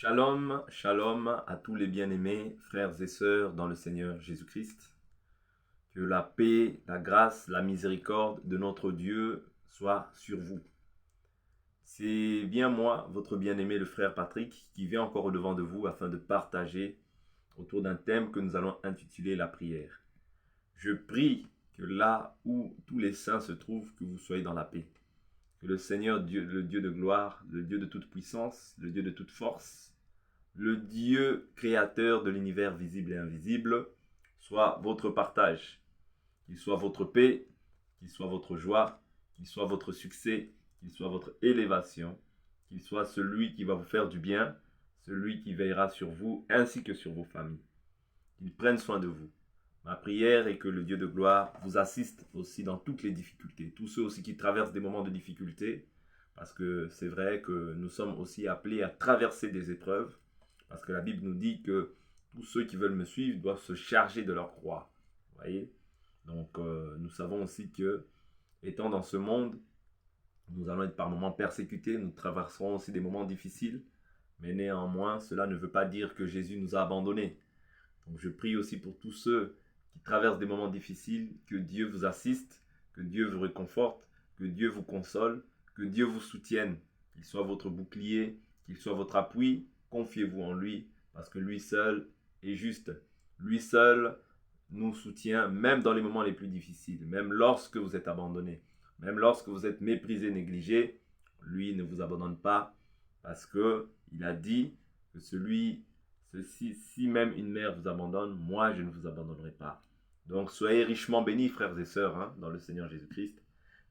Shalom, shalom à tous les bien-aimés, frères et sœurs dans le Seigneur Jésus-Christ. Que la paix, la grâce, la miséricorde de notre Dieu soit sur vous. C'est bien moi, votre bien-aimé le frère Patrick, qui vient encore au-devant de vous afin de partager autour d'un thème que nous allons intituler la prière. Je prie que là où tous les saints se trouvent, que vous soyez dans la paix. Que le Seigneur, Dieu, le Dieu de gloire, le Dieu de toute puissance, le Dieu de toute force, le Dieu créateur de l'univers visible et invisible, soit votre partage, qu'il soit votre paix, qu'il soit votre joie, qu'il soit votre succès, qu'il soit votre élévation, qu'il soit celui qui va vous faire du bien, celui qui veillera sur vous ainsi que sur vos familles. Qu'il prenne soin de vous. Ma prière est que le Dieu de gloire vous assiste aussi dans toutes les difficultés, tous ceux aussi qui traversent des moments de difficulté, parce que c'est vrai que nous sommes aussi appelés à traverser des épreuves, parce que la Bible nous dit que tous ceux qui veulent me suivre doivent se charger de leur croix. Vous voyez? Donc nous savons aussi que, étant dans ce monde, nous allons être par moments persécutés, nous traverserons aussi des moments difficiles, mais néanmoins, cela ne veut pas dire que Jésus nous a abandonnés. Donc je prie aussi pour tous ceux qui traversent des moments difficiles, que Dieu vous assiste, que Dieu vous réconforte, que Dieu vous console, que Dieu vous soutienne, qu'il soit votre bouclier, qu'il soit votre appui. Confiez-vous en lui, parce que lui seul est juste. Lui seul nous soutient, même dans les moments les plus difficiles, même lorsque vous êtes abandonné, même lorsque vous êtes méprisé, négligé. Lui ne vous abandonne pas, parce qu'il a dit que si même une mère vous abandonne, moi je ne vous abandonnerai pas. Donc soyez richement bénis, frères et sœurs, dans le Seigneur Jésus-Christ.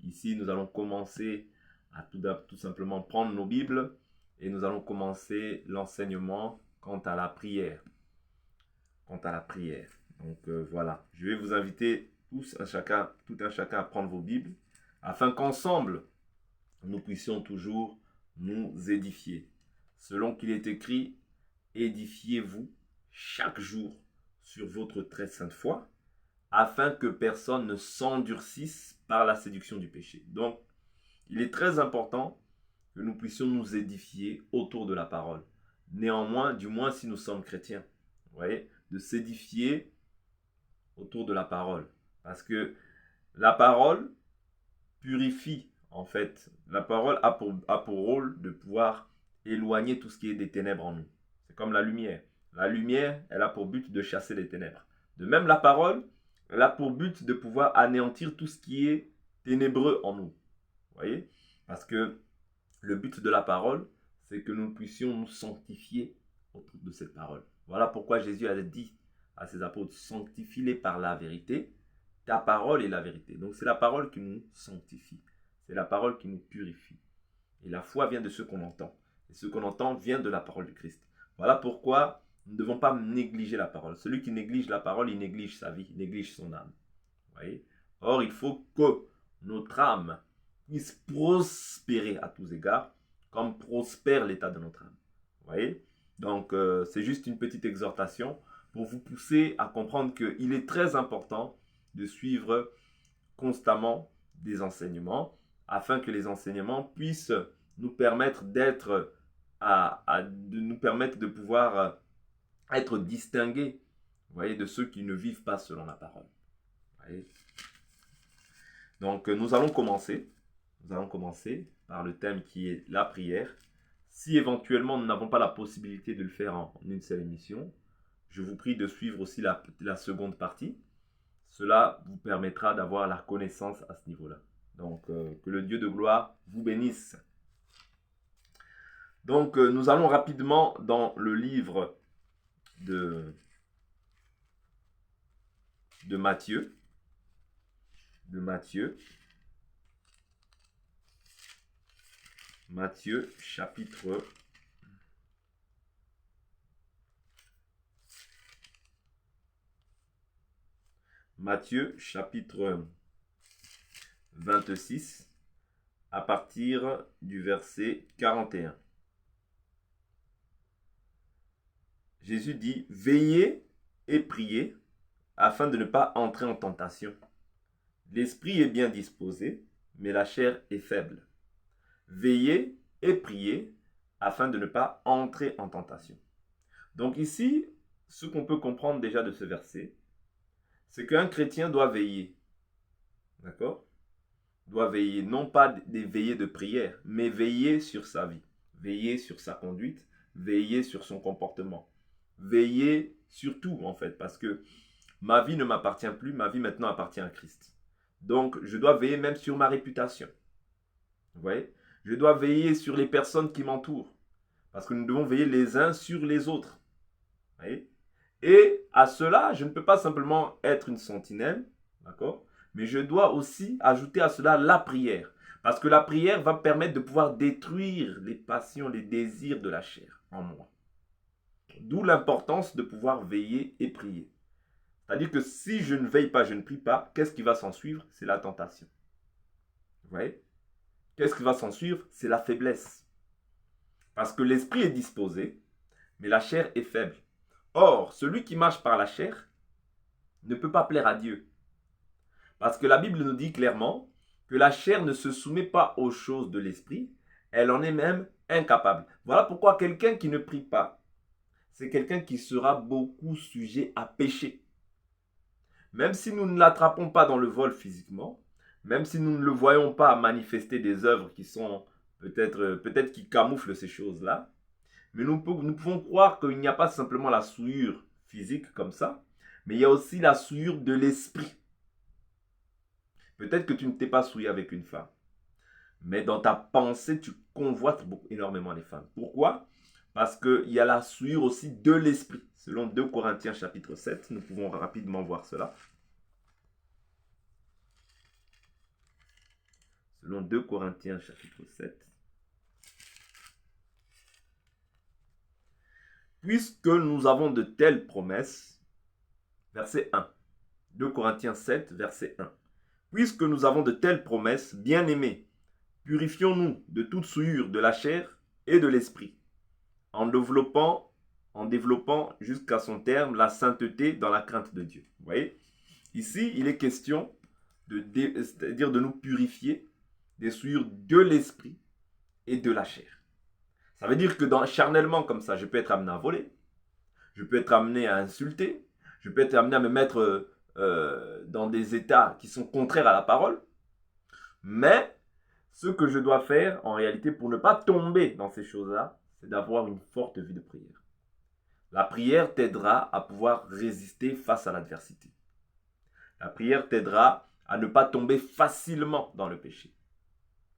Ici, nous allons commencer à tout simplement prendre nos Bibles et nous allons commencer l'enseignement quant à la prière. Donc voilà, je vais vous inviter tout un chacun à prendre vos Bibles afin qu'ensemble, nous puissions toujours nous édifier. Selon qu'il est écrit, édifiez-vous chaque jour sur votre très sainte foi, afin que personne ne s'endurcisse par la séduction du péché. Donc, il est très important que nous puissions nous édifier autour de la parole. Néanmoins, du moins si nous sommes chrétiens, vous voyez, de s'édifier autour de la parole. Parce que la parole purifie, en fait. La parole a pour rôle de pouvoir éloigner tout ce qui est des ténèbres en nous. C'est comme la lumière. La lumière, elle a pour but de chasser les ténèbres. De même, la parole, elle a pour but de pouvoir anéantir tout ce qui est ténébreux en nous. Vous voyez? Parce que le but de la parole, c'est que nous puissions nous sanctifier autour de cette parole. Voilà pourquoi Jésus a dit à ses apôtres, sanctifie-les par la vérité. Ta parole est la vérité. Donc c'est la parole qui nous sanctifie. C'est la parole qui nous purifie. Et la foi vient de ce qu'on entend. Et ce qu'on entend vient de la parole du Christ. Voilà pourquoi nous ne devons pas négliger la parole. Celui qui néglige la parole, il néglige sa vie, il néglige son âme. Vous voyez? Or, il faut que notre âme puisse prospérer à tous égards, comme prospère l'état de notre âme. Vous voyez? Donc, c'est juste une petite exhortation pour vous pousser à comprendre qu'il est très important de suivre constamment des enseignements, afin que les enseignements puissent nous permettre nous permettre de pouvoir être distingués, vous voyez, de ceux qui ne vivent pas selon la parole. Vous voyez? Donc, nous allons commencer par le thème qui est la prière. Si éventuellement nous n'avons pas la possibilité de le faire en une seule émission, je vous prie de suivre aussi la seconde partie. Cela vous permettra d'avoir la connaissance à ce niveau-là. Donc, que le Dieu de gloire vous bénisse. Donc, nous allons rapidement dans le livre de Matthieu. Matthieu, chapitre 26, à partir du verset 41. Jésus dit, veillez et priez afin de ne pas entrer en tentation. L'esprit est bien disposé, mais la chair est faible. Veillez et priez afin de ne pas entrer en tentation. Donc ici, ce qu'on peut comprendre déjà de ce verset, c'est qu'un chrétien doit veiller. D'accord? Doit veiller, non pas des veillées de prière, mais veiller sur sa vie, veiller sur sa conduite, veiller sur son comportement, veiller sur tout en fait, parce que ma vie ne m'appartient plus, ma vie maintenant appartient à Christ. Donc je dois veiller même sur ma réputation. Vous voyez? Je dois veiller sur les personnes qui m'entourent, parce que nous devons veiller les uns sur les autres. Vous voyez? Et à cela, je ne peux pas simplement être une sentinelle, d'accord? Mais je dois aussi ajouter à cela la prière. Parce que la prière va me permettre de pouvoir détruire les passions, les désirs de la chair en moi. D'où l'importance de pouvoir veiller et prier. C'est-à-dire que si je ne veille pas, je ne prie pas, qu'est-ce qui va s'en suivre? C'est la tentation. Vous voyez? Qu'est-ce qui va s'en suivre? C'est la faiblesse. Parce que l'esprit est disposé, mais la chair est faible. Or, celui qui marche par la chair ne peut pas plaire à Dieu. Parce que la Bible nous dit clairement que la chair ne se soumet pas aux choses de l'esprit, elle en est même incapable. Voilà pourquoi quelqu'un qui ne prie pas, c'est quelqu'un qui sera beaucoup sujet à pécher. Même si nous ne l'attrapons pas dans le vol physiquement, même si nous ne le voyons pas manifester des œuvres qui sont peut-être qui camouflent ces choses-là, mais nous pouvons croire qu'il n'y a pas simplement la souillure physique comme ça, mais il y a aussi la souillure de l'esprit. Peut-être que tu ne t'es pas souillé avec une femme, mais dans ta pensée, tu convoites énormément les femmes. Pourquoi? Parce qu'il y a la souillure aussi de l'esprit. Selon 2 Corinthiens chapitre 7, nous pouvons rapidement voir cela. Selon 2 Corinthiens chapitre 7. Puisque nous avons de telles promesses, verset 1. 2 Corinthiens 7, verset 1. Puisque nous avons de telles promesses, bien-aimés, purifions-nous de toute souillure de la chair et de l'esprit, en développant jusqu'à son terme la sainteté dans la crainte de Dieu. Vous voyez? Ici, il est question c'est-à-dire de nous purifier des souillures de l'esprit et de la chair. Ça veut dire que charnellement comme ça, je peux être amené à voler, je peux être amené à insulter, je peux être amené à me mettre dans des états qui sont contraires à la parole. Mais ce que je dois faire en réalité pour ne pas tomber dans ces choses-là, c'est d'avoir une forte vie de prière. La prière t'aidera à pouvoir résister face à l'adversité. La prière t'aidera à ne pas tomber facilement dans le péché.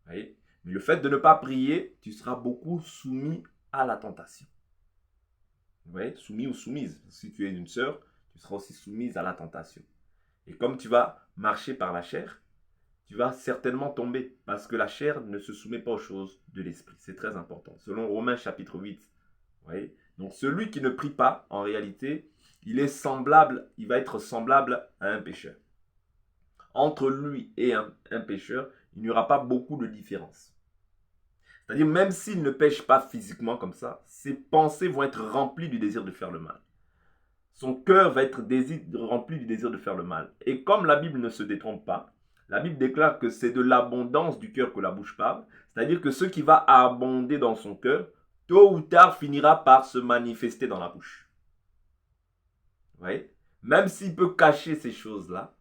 Vous voyez? Mais le fait de ne pas prier, tu seras beaucoup soumis à la tentation. Vous voyez? Soumis ou soumise. Si tu es une sœur, tu seras aussi soumise à la tentation. Et comme tu vas marcher par la chair, tu vas certainement tomber parce que la chair ne se soumet pas aux choses de l'esprit. C'est très important. Selon Romains chapitre 8. Vous voyez? Donc celui qui ne prie pas, en réalité, il va être semblable à un pécheur. Entre lui et un pécheur, il n'y aura pas beaucoup de différence. C'est-à-dire, même s'il ne pêche pas physiquement comme ça, ses pensées vont être remplies du désir de faire le mal. Son cœur va être rempli du désir de faire le mal. Et comme la Bible ne se détrompe pas, la Bible déclare que c'est de l'abondance du cœur que la bouche parle. C'est-à-dire que ce qui va abonder dans son cœur, tôt ou tard, finira par se manifester dans la bouche. Vous voyez? Même s'il peut cacher ces choses-là,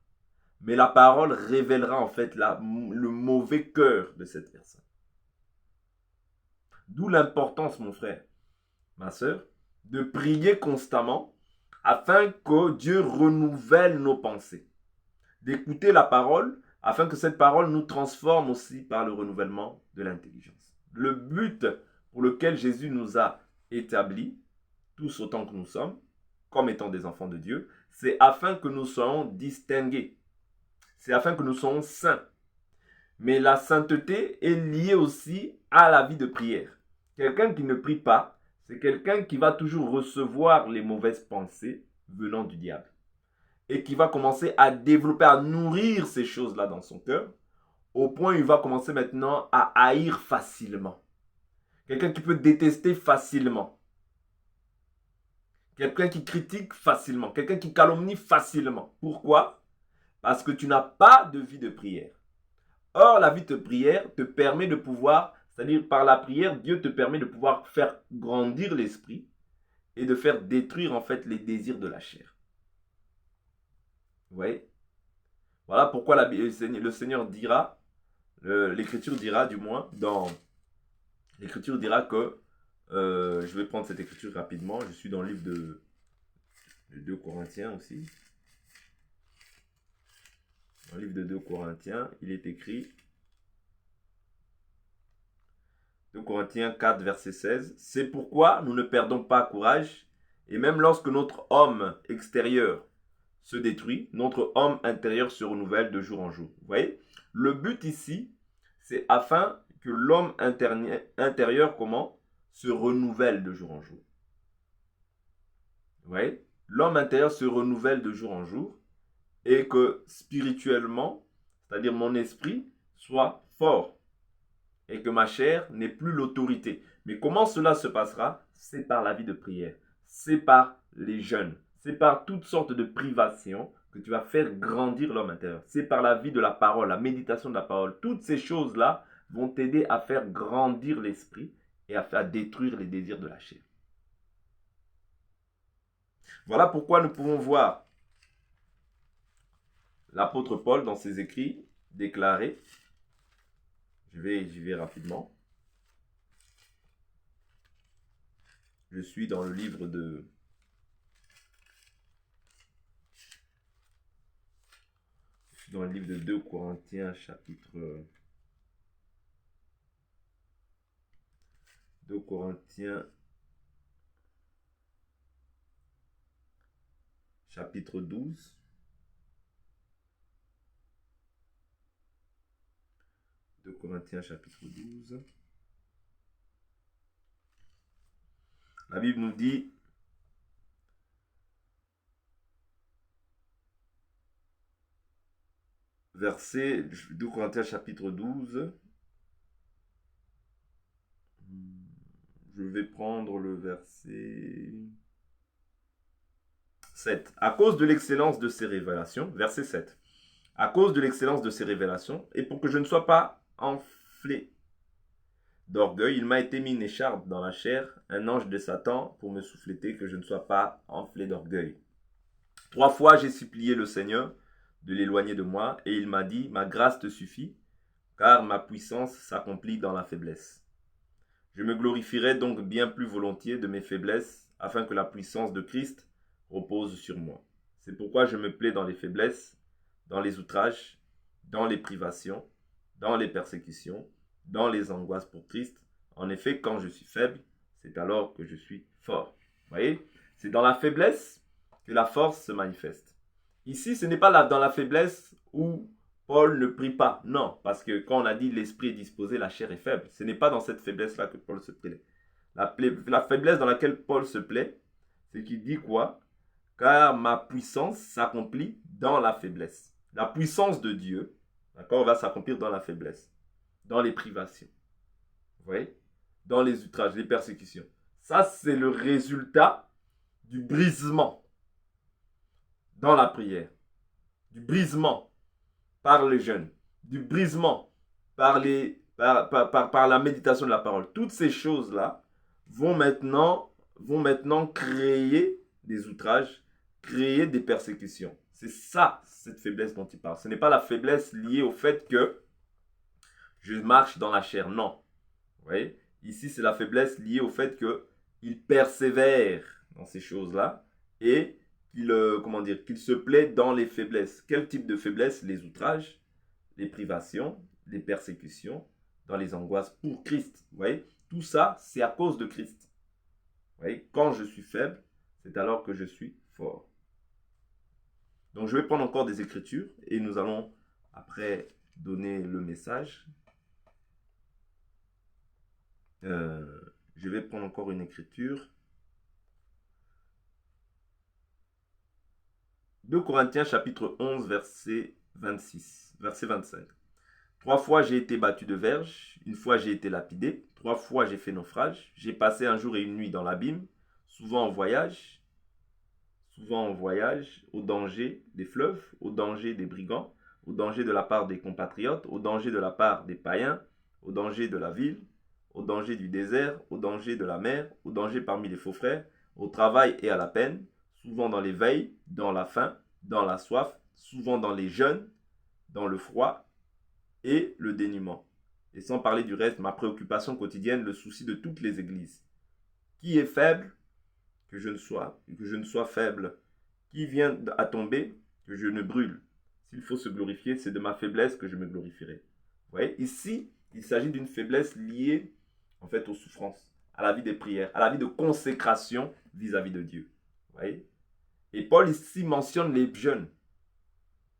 mais la parole révélera en fait le mauvais cœur de cette personne. D'où l'importance, mon frère, ma soeur, de prier constamment afin que Dieu renouvelle nos pensées. D'écouter la parole afin que cette parole nous transforme aussi par le renouvellement de l'intelligence. Le but pour lequel Jésus nous a établis, tous autant que nous sommes, comme étant des enfants de Dieu, c'est afin que nous soyons distingués. C'est afin que nous soyons saints. Mais la sainteté est liée aussi à la vie de prière. Quelqu'un qui ne prie pas, c'est quelqu'un qui va toujours recevoir les mauvaises pensées venant du diable. Et qui va commencer à développer, à nourrir ces choses-là dans son cœur, au point où il va commencer maintenant à haïr facilement. Quelqu'un qui peut détester facilement. Quelqu'un qui critique facilement. Quelqu'un qui calomnie facilement. Pourquoi? Parce que tu n'as pas de vie de prière. Or, la vie de prière te permet de pouvoir, C'est-à-dire, par la prière, Dieu te permet de pouvoir faire grandir l'esprit et de faire détruire en fait les désirs de la chair. Vous voyez? Voilà pourquoi le Seigneur dira, l'Écriture dira du moins, l'Écriture dira que, je vais prendre cette Écriture rapidement, je suis dans le livre de 2 Corinthiens aussi. Dans le livre de 2 Corinthiens, il est écrit, 2 Corinthiens 4, verset 16, « C'est pourquoi nous ne perdons pas courage, et même lorsque notre homme extérieur se détruit, notre homme intérieur se renouvelle de jour en jour. » Vous voyez? Le but ici, c'est afin que l'homme intérieur, se renouvelle de jour en jour. Vous voyez? L'homme intérieur se renouvelle de jour en jour et que spirituellement, c'est-à-dire mon esprit, soit fort et que ma chair n'ait plus l'autorité. Mais comment cela se passera? C'est par la vie de prière, c'est par les jeûnes, c'est par toutes sortes de privations que tu vas faire grandir l'homme intérieur. C'est par la vie de la parole, la méditation de la parole. Toutes ces choses-là vont t'aider à faire grandir l'esprit et à faire détruire les désirs de la chair. Voilà pourquoi nous pouvons voir l'apôtre Paul dans ses écrits déclarer, j'y vais rapidement, je suis dans le livre de dans le livre de 2 Corinthiens, chapitre 2 Corinthiens, chapitre 12. 2 Corinthiens, chapitre 12. La Bible nous dit, verset 2 Corinthiens, chapitre 12. Je vais prendre le verset 7. À cause de l'excellence de ces révélations, verset 7. À cause de l'excellence de ces révélations, et pour que je ne sois pas enflé d'orgueil, il m'a été mis une écharpe dans la chair, un ange de Satan, pour me souffléter, que je ne sois pas enflé d'orgueil. 3 fois j'ai supplié le Seigneur de l'éloigner de moi, et il m'a dit, ma grâce te suffit, car ma puissance s'accomplit dans la faiblesse. Je me glorifierai donc bien plus volontiers de mes faiblesses, afin que la puissance de Christ repose sur moi. C'est pourquoi je me plais dans les faiblesses, dans les outrages, dans les privations, dans les persécutions, dans les angoisses pour Christ. En effet, quand je suis faible, c'est alors que je suis fort. Vous voyez? C'est dans la faiblesse que la force se manifeste. Ici, ce n'est pas dans la faiblesse où Paul ne prie pas. Non, parce que quand on a dit l'esprit est disposé, la chair est faible. Ce n'est pas dans cette faiblesse-là que Paul se plaît. La faiblesse dans laquelle Paul se plaît, c'est qu'il dit quoi? Car ma puissance s'accomplit dans la faiblesse. La puissance de Dieu, d'accord, va s'accomplir dans la faiblesse, dans les privations. Vous voyez? Dans les outrages, les persécutions. Ça, c'est le résultat du brisement dans la prière, du brisement par le jeûne, du brisement par la méditation de la parole. Toutes ces choses-là vont maintenant créer des outrages, créer des persécutions. C'est ça, cette faiblesse dont il parle. Ce n'est pas la faiblesse liée au fait que je marche dans la chair. Non. Vous voyez? Ici, c'est la faiblesse liée au fait qu'il persévère dans ces choses-là et qu'il se plaît dans les faiblesses. Quel type de faiblesse? Les outrages, les privations, les persécutions, dans les angoisses pour Christ. Vous voyez? Tout ça, c'est à cause de Christ. Vous voyez? Quand je suis faible, c'est alors que je suis fort. Donc, je vais prendre encore des écritures et nous allons après donner le message. Je vais prendre encore une écriture. 2 Corinthiens chapitre 11 verset 26, verset 25. 3 fois j'ai été battu de verge, une fois j'ai été lapidé, 3 fois j'ai fait naufrage, j'ai passé un jour et une nuit dans l'abîme, souvent en voyage, au danger des fleuves, au danger des brigands, au danger de la part des compatriotes, au danger de la part des païens, au danger de la ville, au danger du désert, au danger de la mer, au danger parmi les faux frères, au travail et à la peine, souvent dans les veilles, dans la faim, dans la soif, souvent dans les jeûnes, dans le froid et le dénuement. Et sans parler du reste, ma préoccupation quotidienne, le souci de toutes les églises. Qui est faible? Que je ne sois faible. Qui vient à tomber? Que je ne brûle. S'il faut se glorifier, c'est de ma faiblesse que je me glorifierai. Vous voyez, ici, il s'agit d'une faiblesse liée en fait aux souffrances, à la vie des prières, à la vie de consécration vis-à-vis de Dieu. Vous voyez? Et Paul ici mentionne les jeûnes.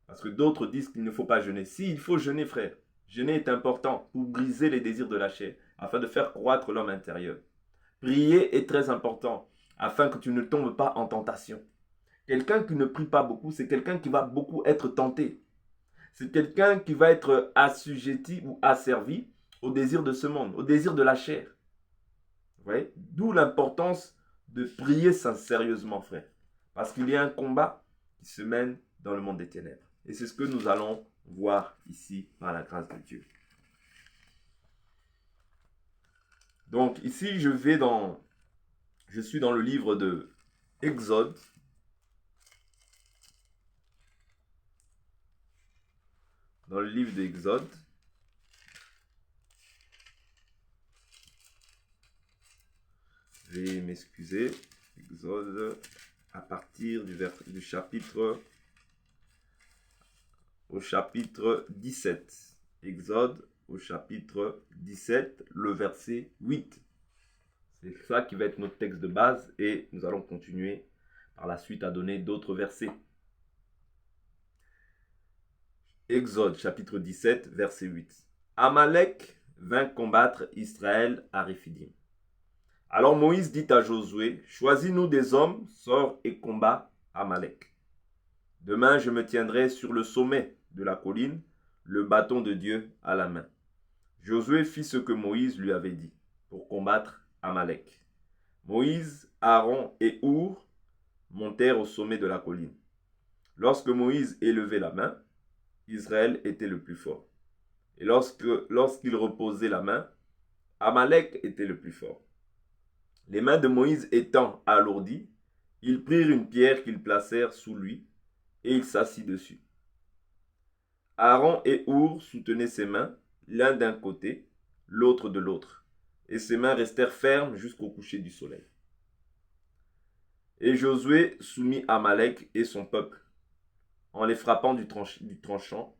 Parce que d'autres disent qu'il ne faut pas jeûner. Si, il faut jeûner, frère. Jeûner est important pour briser les désirs de la chair, afin de faire croître l'homme intérieur. Prier est très important, afin que tu ne tombes pas en tentation. Quelqu'un qui ne prie pas beaucoup, c'est quelqu'un qui va beaucoup être tenté. C'est quelqu'un qui va être assujetti ou asservi au désir de ce monde, au désir de la chair. Vous voyez? D'où l'importance de prier sérieusement, frère. Parce qu'il y a un combat qui se mène dans le monde des ténèbres. Et c'est ce que nous allons voir ici par la grâce de Dieu. Donc ici, je suis dans le livre de Exode. Dans le livre d'Exode. Je vais m'excuser. Exode, à partir du chapitre au chapitre 17. Exode au chapitre 17, le verset 8. C'est ça qui va être notre texte de base et nous allons continuer par la suite à donner d'autres versets. Exode chapitre 17, verset 8. Amalek vint combattre Israël à Réphidim. Alors Moïse dit à Josué, choisis-nous des hommes, sors et combat Amalek. Demain je me tiendrai sur le sommet de la colline, le bâton de Dieu à la main. Josué fit ce que Moïse lui avait dit pour combattre Amalek. Moïse, Aaron et Our montèrent au sommet de la colline. Lorsque Moïse élevait la main, Israël était le plus fort. Et lorsqu'il reposait la main, Amalek était le plus fort. Les mains de Moïse étant alourdies, ils prirent une pierre qu'ils placèrent sous lui et il s'assit dessus. Aaron et Our soutenaient ses mains, l'un d'un côté, l'autre de l'autre, et ses mains restèrent fermes jusqu'au coucher du soleil. Et Josué soumit Amalek et son peuple, en les frappant du tranchant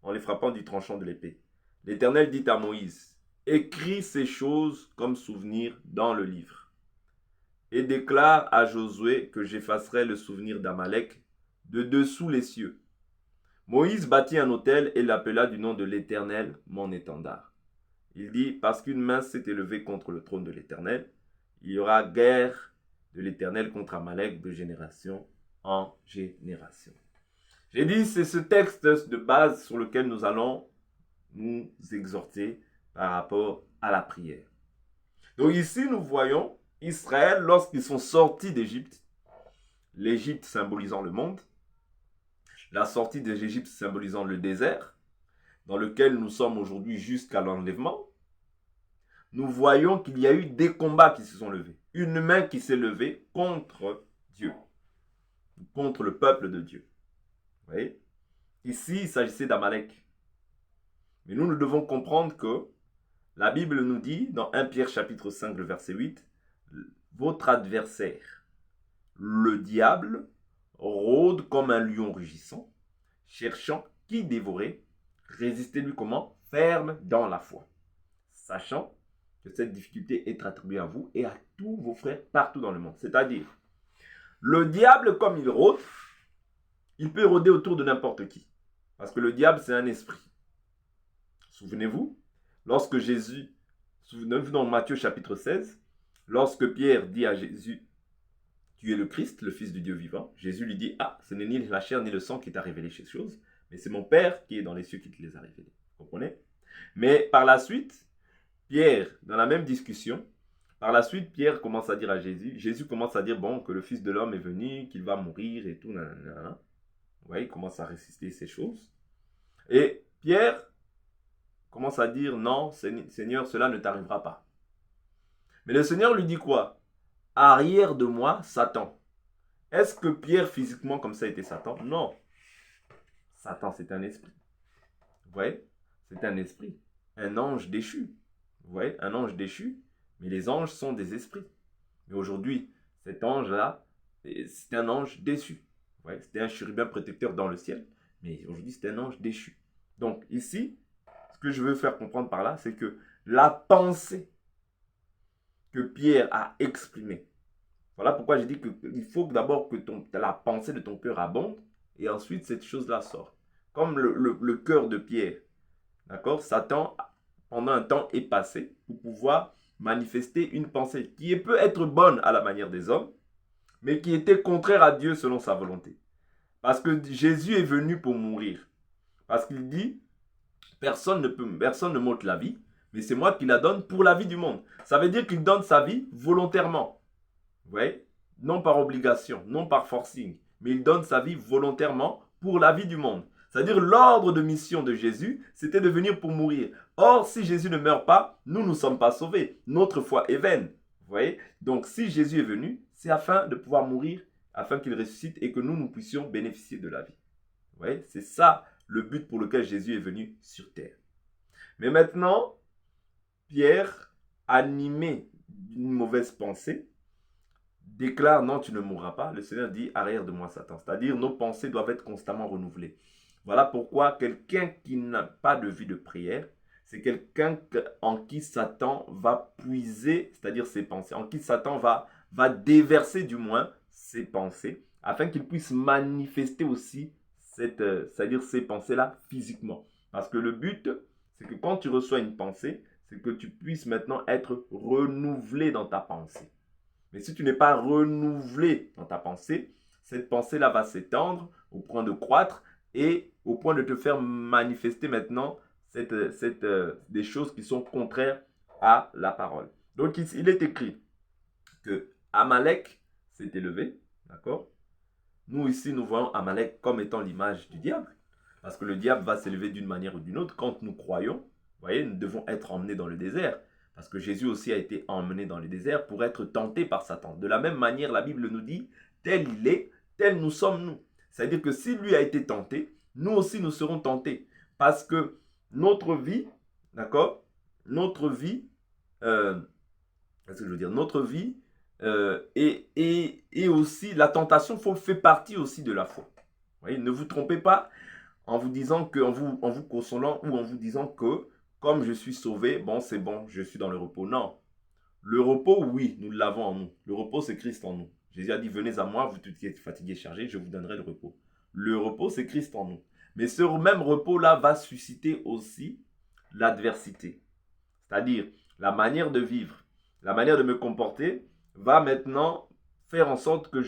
de l'épée. L'Éternel dit à Moïse, écris ces choses comme souvenir dans le livre, et déclare à Josué que j'effacerai le souvenir d'Amalek de dessous les cieux. Moïse bâtit un autel et l'appela du nom de l'Éternel mon étendard. Il dit, parce qu'une main s'est élevée contre le trône de l'Éternel, il y aura guerre de l'Éternel contre Amalek de génération en génération. J'ai dit, c'est ce texte de base sur lequel nous allons nous exhorter par rapport à la prière. Donc ici, nous voyons Israël lorsqu'ils sont sortis d'Égypte, l'Égypte symbolisant le monde, la sortie de l'Égypte symbolisant le désert, dans lequel nous sommes aujourd'hui jusqu'à l'enlèvement, nous voyons qu'il y a eu des combats qui se sont levés. Une main qui s'est levée contre Dieu, contre le peuple de Dieu. Vous voyez? Ici, il s'agissait d'Amalek. Mais nous devons comprendre que la Bible nous dit, dans 1 Pierre chapitre 5, le verset 8, votre adversaire, le diable, rôde comme un lion rugissant, cherchant qui dévorer. Résistez-lui comment? Ferme dans la foi, sachant que cette difficulté est attribuée à vous et à tous vos frères partout dans le monde. C'est-à-dire, le diable, comme il rôde, il peut rôder autour de n'importe qui. Parce que le diable, c'est un esprit. Souvenez-vous, lorsque Jésus, souvenez-vous dans Matthieu chapitre 16, lorsque Pierre dit à Jésus, tu es le Christ, le Fils du Dieu vivant, Jésus lui dit, ah, ce n'est ni la chair ni le sang qui t'a révélé ces choses, mais c'est mon Père qui est dans les cieux qui te les a révélées. Vous comprenez? Mais par la suite, Pierre, dans la même discussion, Pierre commence à dire à Jésus commence à dire, bon, que le Fils de l'homme est venu, qu'il va mourir et tout, nanana. Vous voyez, il commence à résister ces choses. Et Pierre commence à dire non, Seigneur, cela ne t'arrivera pas. Mais le Seigneur lui dit quoi? Arrière de moi, Satan. Est-ce que Pierre, physiquement, comme ça, était Satan? Non. Satan, c'est un esprit. Vous voyez? C'est un esprit. Un ange déchu. Vous voyez? Un ange déchu. Mais les anges sont des esprits. Mais aujourd'hui, cet ange-là, c'est un ange déçu. Vous voyez? C'était un chérubin protecteur dans le ciel. Mais aujourd'hui, c'est un ange déchu. Donc, ici, ce que je veux faire comprendre par là, c'est que la pensée que Pierre a exprimée, voilà pourquoi j'ai dit qu'il faut d'abord que la pensée de ton cœur abonde et ensuite cette chose-là sort. Comme le cœur de Pierre, d'accord? Satan, pendant un temps, est passé pour pouvoir manifester une pensée qui peut être bonne à la manière des hommes, mais qui était contraire à Dieu selon sa volonté. Parce que Jésus est venu pour mourir. Parce qu'il dit, personne ne m'ôte la vie, mais c'est moi qui la donne pour la vie du monde. Ça veut dire qu'il donne sa vie volontairement. Vous voyez? Non par obligation, non par forcing, mais il donne sa vie volontairement pour la vie du monde. C'est-à-dire l'ordre de mission de Jésus, c'était de venir pour mourir. Or, si Jésus ne meurt pas, nous ne sommes pas sauvés. Notre foi est vaine. Vous voyez? Donc, si Jésus est venu, c'est afin de pouvoir mourir, afin qu'il ressuscite et que nous puissions bénéficier de la vie. Vous voyez? C'est ça le but pour lequel Jésus est venu sur terre. Mais maintenant, Pierre, animé d'une mauvaise pensée, déclare non, tu ne mourras pas. Le Seigneur dit arrière de moi, Satan. C'est-à-dire nos pensées doivent être constamment renouvelées. Voilà pourquoi quelqu'un qui n'a pas de vie de prière, c'est quelqu'un en qui Satan va puiser, c'est-à-dire ses pensées, en qui Satan va déverser du moins ses pensées, afin qu'il puisse manifester aussi c'est-à-dire ces pensées-là physiquement. Parce que le but, c'est que quand tu reçois une pensée, c'est que tu puisses maintenant être renouvelé dans ta pensée. Mais si tu n'es pas renouvelé dans ta pensée, cette pensée-là va s'étendre au point de croître et au point de te faire manifester maintenant des choses qui sont contraires à la parole. Donc il est écrit que Amalek s'est élevé, d'accord? Nous ici, nous voyons Amalek comme étant l'image du diable, parce que le diable va s'élever d'une manière ou d'une autre. Quand nous croyons, vous voyez, nous devons être emmenés dans le désert, parce que Jésus aussi a été emmené dans le désert pour être tenté par Satan. De la même manière, la Bible nous dit, tel il est, tel nous sommes nous. C'est-à-dire que si lui a été tenté, nous aussi nous serons tentés. Parce que notre vie, d'accord, notre vie, qu'est-ce que je veux dire, notre vie, et aussi la tentation fait partie aussi de la foi. Vous voyez, ne vous trompez pas en vous disant que, en vous consolant ou en vous disant que comme je suis sauvé, bon c'est bon, je suis dans le repos. Non. Le repos, oui, nous l'avons en nous. Le repos, c'est Christ en nous. Jésus a dit, venez à moi, vous tous qui êtes fatigués et chargés, je vous donnerai le repos. Le repos, c'est Christ en nous. Mais ce même repos-là va susciter aussi l'adversité. C'est-à-dire la manière de vivre, la manière de me comporter va maintenant faire en sorte que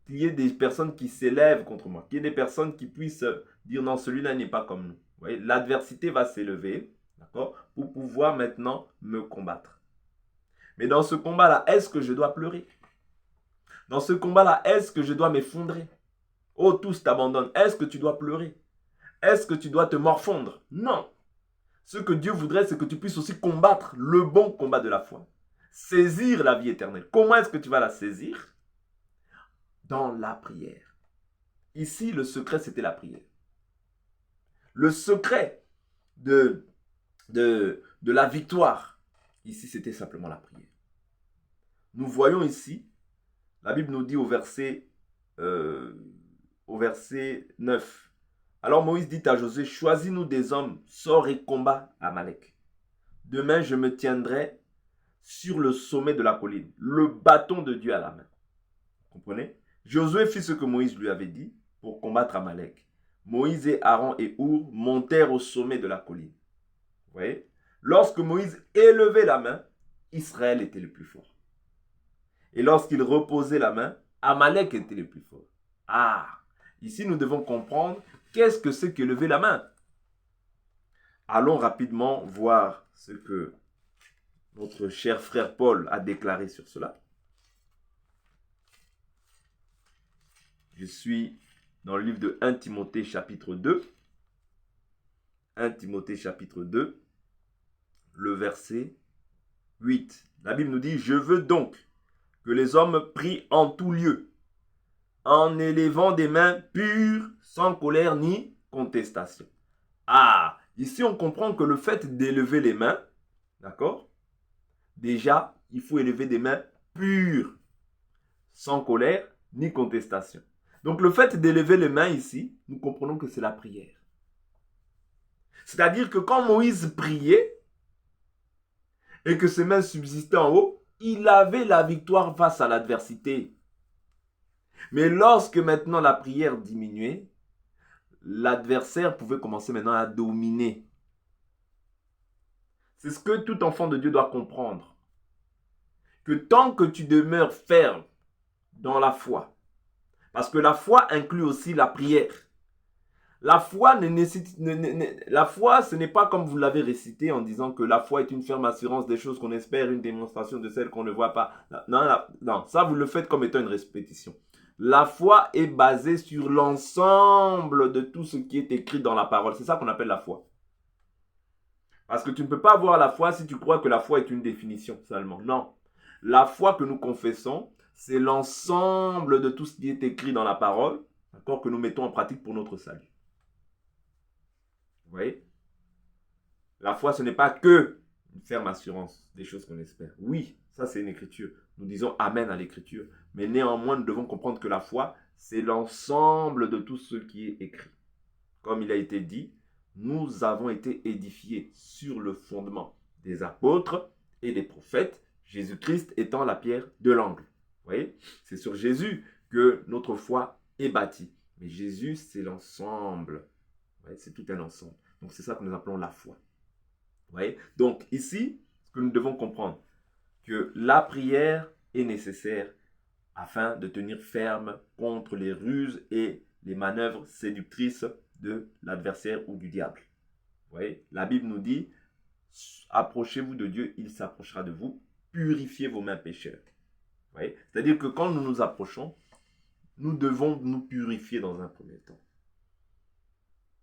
qu'il y ait des personnes qui s'élèvent contre moi, qu'il y ait des personnes qui puissent dire non, celui-là n'est pas comme nous. Vous voyez, l'adversité va s'élever, d'accord, pour pouvoir maintenant me combattre. Mais dans ce combat-là, est-ce que je dois pleurer? Dans ce combat-là, est-ce que je dois m'effondrer? Oh, tous t'abandonnent. Est-ce que tu dois pleurer? Est-ce que tu dois te morfondre? Non. Ce que Dieu voudrait, c'est que tu puisses aussi combattre le bon combat de la foi. Saisir la vie éternelle. Comment est-ce que tu vas la saisir? Dans la prière. Ici, le secret, c'était la prière. Le secret de la victoire, ici, c'était simplement la prière. Nous voyons ici, la Bible nous dit au verset 9. Alors Moïse dit à Josué, choisis-nous des hommes, sors et combat Amalek. Demain, je me tiendrai sur le sommet de la colline, le bâton de Dieu à la main. Vous comprenez? Josué fit ce que Moïse lui avait dit pour combattre Amalek. Moïse et Aaron et Our montèrent au sommet de la colline. Vous voyez? Lorsque Moïse élevait la main, Israël était le plus fort. Et lorsqu'il reposait la main, Amalek était le plus fort. Ah! Ici, nous devons comprendre qu'est-ce que c'est que lever la main. Allons rapidement voir ce que notre cher frère Paul a déclaré sur cela. Je suis dans le livre de 1 Timothée chapitre 2. 1 Timothée chapitre 2, le verset 8. La Bible nous dit, « Je veux donc que les hommes prient en tout lieu, en élevant des mains pures, sans colère ni contestation. » Ah, ici on comprend que le fait d'élever les mains, d'accord? Déjà, il faut élever des mains pures, sans colère ni contestation. Donc le fait d'élever les mains ici, nous comprenons que c'est la prière. C'est-à-dire que quand Moïse priait et que ses mains subsistaient en haut, il avait la victoire face à l'adversité. Mais lorsque maintenant la prière diminuait, l'adversaire pouvait commencer maintenant à dominer. C'est ce que tout enfant de Dieu doit comprendre. Que tant que tu demeures ferme dans la foi, parce que la foi inclut aussi la prière. La foi, ce n'est pas comme vous l'avez récité en disant que la foi est une ferme assurance des choses qu'on espère, une démonstration de celles qu'on ne voit pas. Non, ça vous le faites comme étant une répétition. La foi est basée sur l'ensemble de tout ce qui est écrit dans la parole. C'est ça qu'on appelle la foi. Parce que tu ne peux pas avoir la foi si tu crois que la foi est une définition seulement. Non. La foi que nous confessons, c'est l'ensemble de tout ce qui est écrit dans la parole, d'accord, que nous mettons en pratique pour notre salut. Vous voyez? La foi, ce n'est pas que une ferme assurance des choses qu'on espère. Oui, ça c'est une écriture. Nous disons amen à l'écriture. Mais néanmoins, nous devons comprendre que la foi, c'est l'ensemble de tout ce qui est écrit. Comme il a été dit, nous avons été édifiés sur le fondement des apôtres et des prophètes, Jésus-Christ étant la pierre de l'angle. Vous voyez? C'est sur Jésus que notre foi est bâtie. Mais Jésus, c'est l'ensemble. Ouais, c'est tout un ensemble. Donc, c'est ça que nous appelons la foi. Vous voyez? Donc, ici, ce que nous devons comprendre, que la prière est nécessaire afin de tenir ferme contre les ruses et les manœuvres séductrices de l'adversaire ou du diable. Vous voyez? La Bible nous dit, approchez-vous de Dieu, il s'approchera de vous, purifiez vos mains pécheurs. Vous voyez? C'est-à-dire que quand nous nous approchons, nous devons nous purifier dans un premier temps.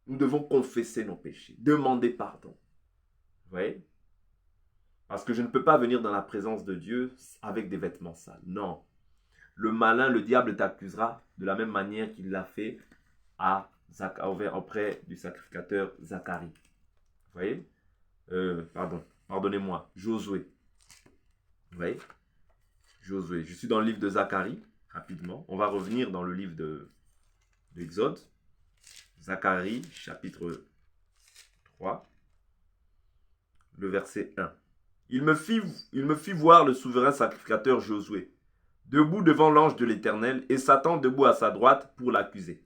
Nous devons confesser nos péchés, demander pardon. Vous voyez? Parce que je ne peux pas venir dans la présence de Dieu avec des vêtements sales. Non. Le malin, le diable t'accusera de la même manière qu'il l'a fait auprès du sacrificateur Zacharie. Vous voyez? Pardonnez-moi, Josué. Vous voyez? Josué. Je suis dans le livre de Zacharie, rapidement. On va revenir dans le livre de l'Exode. Zacharie, chapitre 3, le verset 1. Il me fit voir le souverain sacrificateur Josué, debout devant l'ange de l'Éternel, et Satan debout à sa droite pour l'accuser.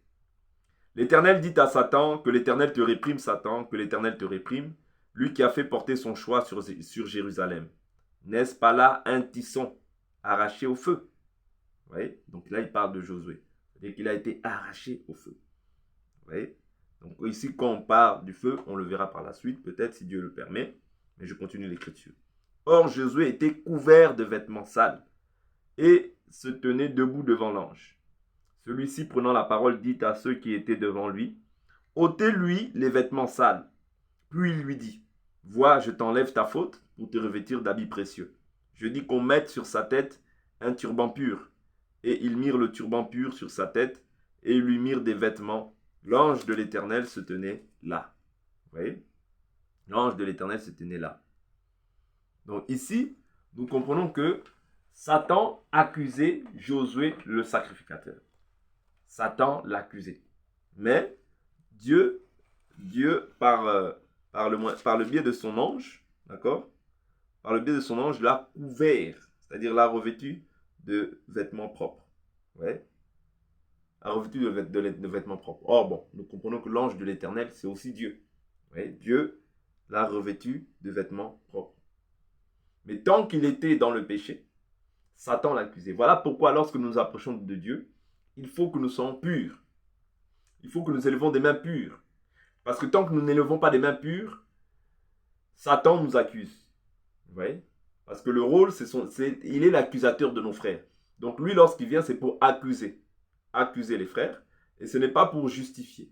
L'Éternel dit à Satan, que l'Éternel te réprime, Satan, que l'Éternel te réprime, lui qui a fait porter son choix sur Jérusalem. N'est-ce pas là un tisson arraché au feu? Vous voyez? Donc là, il parle de Josué. C'est-à-dire qu'il a été arraché au feu. Vous voyez? Donc ici, quand on parle du feu, on le verra par la suite, peut-être si Dieu le permet, mais je continue l'écriture. Or, Josué était couvert de vêtements sales et se tenait debout devant l'ange. Celui-ci, prenant la parole, dit à ceux qui étaient devant lui, « Ôtez-lui les vêtements sales. » Puis il lui dit, « Vois, je t'enlève ta faute pour te revêtir d'habits précieux. Je dis qu'on mette sur sa tête un turban pur. » Et ils mirent le turban pur sur sa tête et lui mirent des vêtements. L'ange de l'Éternel se tenait là. Vous voyez? L'ange de l'Éternel se tenait là. Donc ici, nous comprenons que Satan accusait Josué le sacrificateur. Satan l'accusait. Mais Dieu par le biais de son ange, d'accord? Par le biais de son ange, l'a couvert, c'est-à-dire l'a revêtu de vêtements propres. Ouais. L'a revêtu de vêtements propres. Or, bon, nous comprenons que l'ange de l'Éternel, c'est aussi Dieu. Ouais. Dieu l'a revêtu de vêtements propres. Mais tant qu'il était dans le péché, Satan l'accusait. Voilà pourquoi lorsque nous nous approchons de Dieu, il faut que nous soyons purs. Il faut que nous élevons des mains pures. Parce que tant que nous n'élevons pas des mains pures, Satan nous accuse. Vous voyez? Parce que le rôle, il est l'accusateur de nos frères. Donc lui, lorsqu'il vient, c'est pour accuser. Accuser les frères. Et ce n'est pas pour justifier.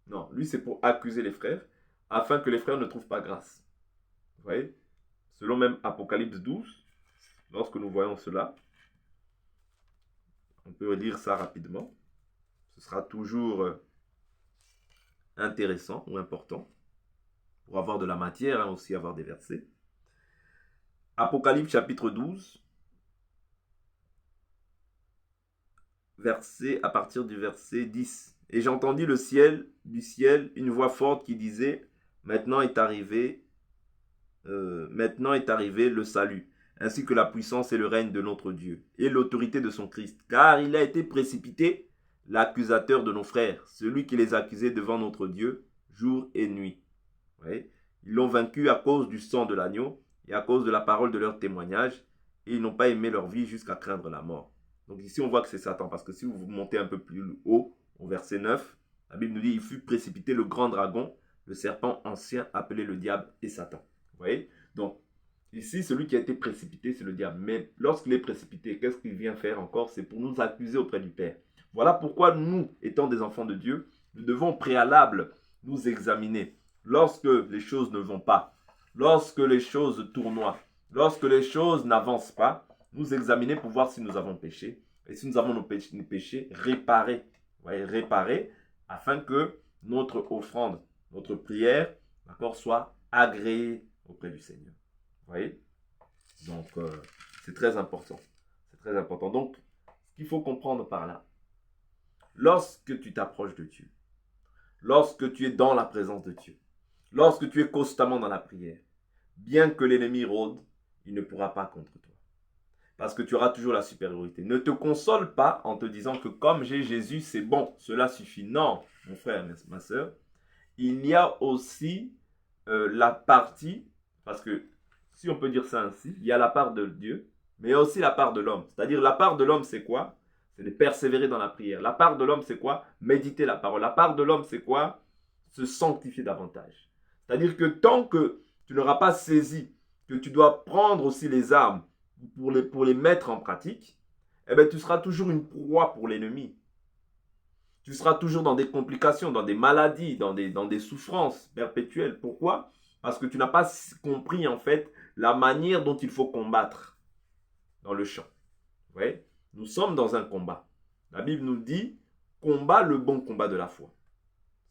Non, lui, c'est pour accuser les frères. afin que les frères ne trouvent pas grâce. Vous voyez? Selon même Apocalypse 12, lorsque nous voyons cela, on peut lire ça rapidement. Ce sera toujours intéressant ou important pour avoir de la matière, hein, aussi avoir des versets. Apocalypse chapitre 12, à partir du verset 10. Et j'entendis du ciel, une voix forte qui disait, maintenant est arrivé le salut, ainsi que la puissance et le règne de notre Dieu, et l'autorité de son Christ. Car il a été précipité, l'accusateur de nos frères, celui qui les accusait devant notre Dieu, jour et nuit. Ouais. Ils l'ont vaincu à cause du sang de l'agneau, et à cause de la parole de leur témoignage, et ils n'ont pas aimé leur vie jusqu'à craindre la mort. Donc ici on voit que c'est Satan, parce que si vous montez un peu plus haut, au verset 9, la Bible nous dit, il fut précipité le grand dragon, le serpent ancien appelé le diable et Satan. Vous voyez? Donc, ici, celui qui a été précipité, c'est le diable. Mais lorsqu'il est précipité, qu'est-ce qu'il vient faire encore? C'est pour nous accuser auprès du Père. Voilà pourquoi nous, étant des enfants de Dieu, nous devons au préalable nous examiner. Lorsque les choses ne vont pas, lorsque les choses tournoient, lorsque les choses n'avancent pas, nous examiner pour voir si nous avons péché. Et si nous avons nos péchés, réparer. Vous voyez, réparer afin que notre offrande, notre prière, d'accord, soit agréée auprès du Seigneur. Vous voyez? Donc, c'est très important. C'est très important. Donc, ce qu'il faut comprendre par là, lorsque tu t'approches de Dieu, lorsque tu es dans la présence de Dieu, lorsque tu es constamment dans la prière, bien que l'ennemi rôde, il ne pourra pas contre toi. Parce que tu auras toujours la supériorité. Ne te console pas en te disant que comme j'ai Jésus, c'est bon, cela suffit. Non, mon frère, ma soeur, il y a aussi la partie, parce que si on peut dire ça ainsi, il y a la part de Dieu, mais il y a aussi la part de l'homme. C'est-à-dire la part de l'homme, c'est quoi? C'est de persévérer dans la prière. La part de l'homme, c'est quoi? Méditer la parole. La part de l'homme, c'est quoi? Se sanctifier davantage. C'est-à-dire que tant que tu n'auras pas saisi que tu dois prendre aussi les armes pour les mettre en pratique, eh bien, tu seras toujours une proie pour l'ennemi. Tu seras toujours dans des complications, dans des maladies, dans des souffrances perpétuelles. Pourquoi? Parce que tu n'as pas compris en fait la manière dont il faut combattre dans le champ. Vous voyez? Nous sommes dans un combat. La Bible nous dit, combat le bon combat de la foi.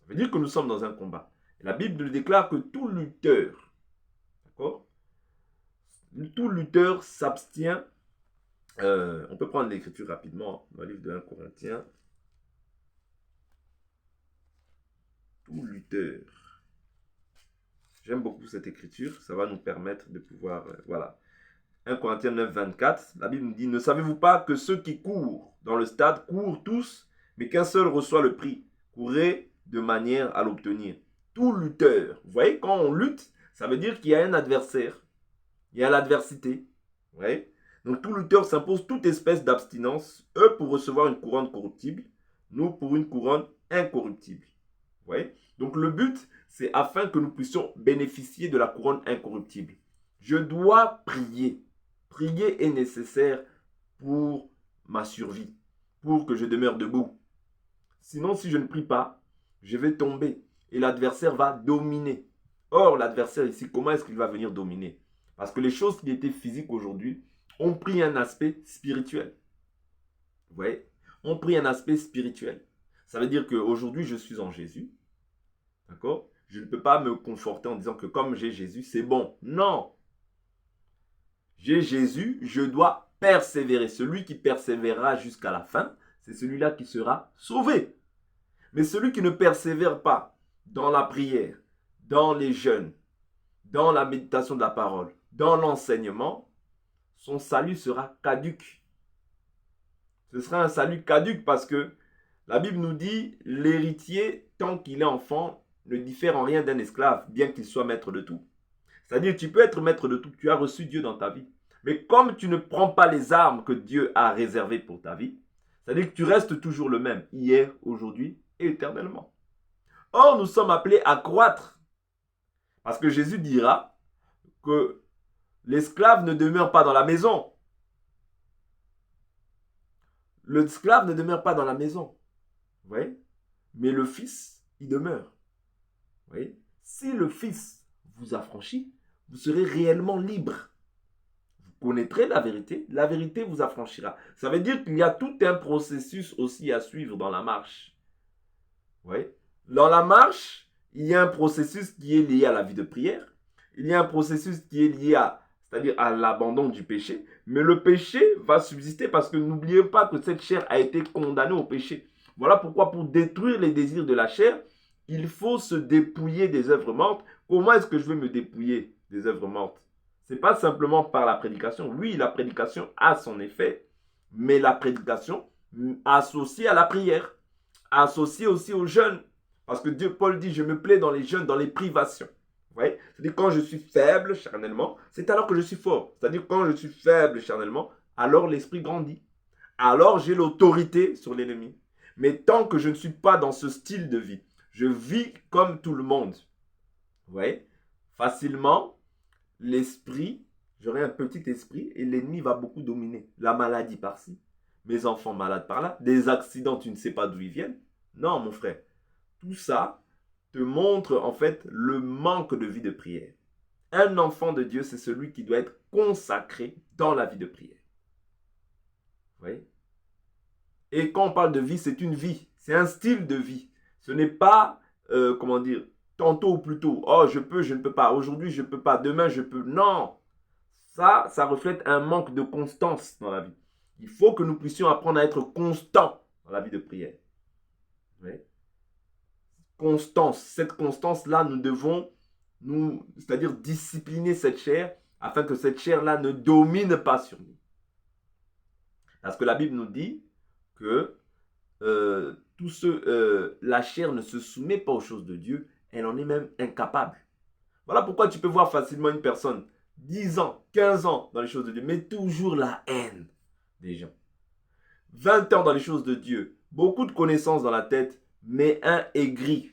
Ça veut dire que nous sommes dans un combat. Et la Bible nous déclare que tout lutteur, d'accord? Tout lutteur s'abstient. On peut prendre l'écriture rapidement dans le livre de 1 Corinthiens. Tout lutteur. J'aime beaucoup cette écriture, ça va nous permettre de pouvoir, voilà. 1 Corinthiens 9, 24, la Bible nous dit, ne savez-vous pas que ceux qui courent dans le stade courent tous, mais qu'un seul reçoit le prix? Courez de manière à l'obtenir. Tout lutteur, vous voyez, quand on lutte, ça veut dire qu'il y a un adversaire, il y a l'adversité, vous voyez? Donc tout lutteur s'impose toute espèce d'abstinence, eux pour recevoir une couronne corruptible, nous pour une couronne incorruptible. Vous voyez? Donc le but, c'est afin que nous puissions bénéficier de la couronne incorruptible. Je dois prier. Prier est nécessaire pour ma survie, pour que je demeure debout. Sinon, si je ne prie pas, je vais tomber et l'adversaire va dominer. Or, l'adversaire ici, comment est-ce qu'il va venir dominer? Parce que les choses qui étaient physiques aujourd'hui ont pris un aspect spirituel. Vous voyez? Ont pris un aspect spirituel. Ça veut dire qu'aujourd'hui, je suis en Jésus. D'accord? Je ne peux pas me conforter en disant que comme j'ai Jésus, c'est bon. Non! J'ai Jésus, je dois persévérer. Celui qui persévérera jusqu'à la fin, c'est celui-là qui sera sauvé. Mais celui qui ne persévère pas dans la prière, dans les jeûnes, dans la méditation de la parole, dans l'enseignement, son salut sera caduc. Ce sera un salut caduc parce que la Bible nous dit, l'héritier, tant qu'il est enfant, ne diffère en rien d'un esclave, bien qu'il soit maître de tout. C'est-à-dire, tu peux être maître de tout, tu as reçu Dieu dans ta vie. Mais comme tu ne prends pas les armes que Dieu a réservées pour ta vie, c'est-à-dire que tu restes toujours le même, hier, aujourd'hui et éternellement. Or, nous sommes appelés à croître. Parce que Jésus dira que l'esclave ne demeure pas dans la maison. L'esclave ne demeure pas dans la maison. Vous voyez? Mais le fils, il demeure. Vous voyez? Si le Fils vous affranchit, vous serez réellement libre. Vous connaîtrez la vérité vous affranchira. Ça veut dire qu'il y a tout un processus aussi à suivre dans la marche. Oui. Dans la marche, il y a un processus qui est lié à la vie de prière. Il y a un processus qui est lié c'est-à-dire à l'abandon du péché. Mais le péché va subsister parce que n'oubliez pas que cette chair a été condamnée au péché. Voilà pourquoi pour détruire les désirs de la chair, il faut se dépouiller des œuvres mortes. Comment est-ce que je vais me dépouiller des œuvres mortes? Ce n'est pas simplement par la prédication. Oui, la prédication a son effet, mais la prédication associée à la prière, associée aussi au jeûne. Parce que Paul dit, je me plais dans les jeûnes, dans les privations. Ouais. C'est-à-dire quand je suis faible charnellement, c'est alors que je suis fort. C'est-à-dire quand je suis faible charnellement, alors l'esprit grandit. Alors j'ai l'autorité sur l'ennemi. Mais tant que je ne suis pas dans ce style de vie, je vis comme tout le monde. Vous voyez? Facilement, l'esprit, j'aurai un petit esprit et l'ennemi va beaucoup dominer. La maladie par-ci, mes enfants malades par-là, des accidents, tu ne sais pas d'où ils viennent. Non, mon frère. Tout ça te montre en fait le manque de vie de prière. Un enfant de Dieu, c'est celui qui doit être consacré dans la vie de prière. Vous voyez? Et quand on parle de vie, c'est une vie. C'est un style de vie. Ce n'est pas, comment dire, tantôt ou plus tôt. Oh, je peux, je ne peux pas. Aujourd'hui, je ne peux pas. Demain, je peux. Non. Ça reflète un manque de constance dans la vie. Il faut que nous puissions apprendre à être constants dans la vie de prière. Vous voyez? Constance. Cette constance-là, nous devons, c'est-à-dire discipliner cette chair afin que cette chair-là ne domine pas sur nous. Parce que la Bible nous dit que la chair ne se soumet pas aux choses de Dieu, elle en est même incapable. Voilà pourquoi tu peux voir facilement une personne 10 ans, 15 ans dans les choses de Dieu, mais toujours la haine des gens. 20 ans dans les choses de Dieu, beaucoup de connaissances dans la tête, mais un aigri.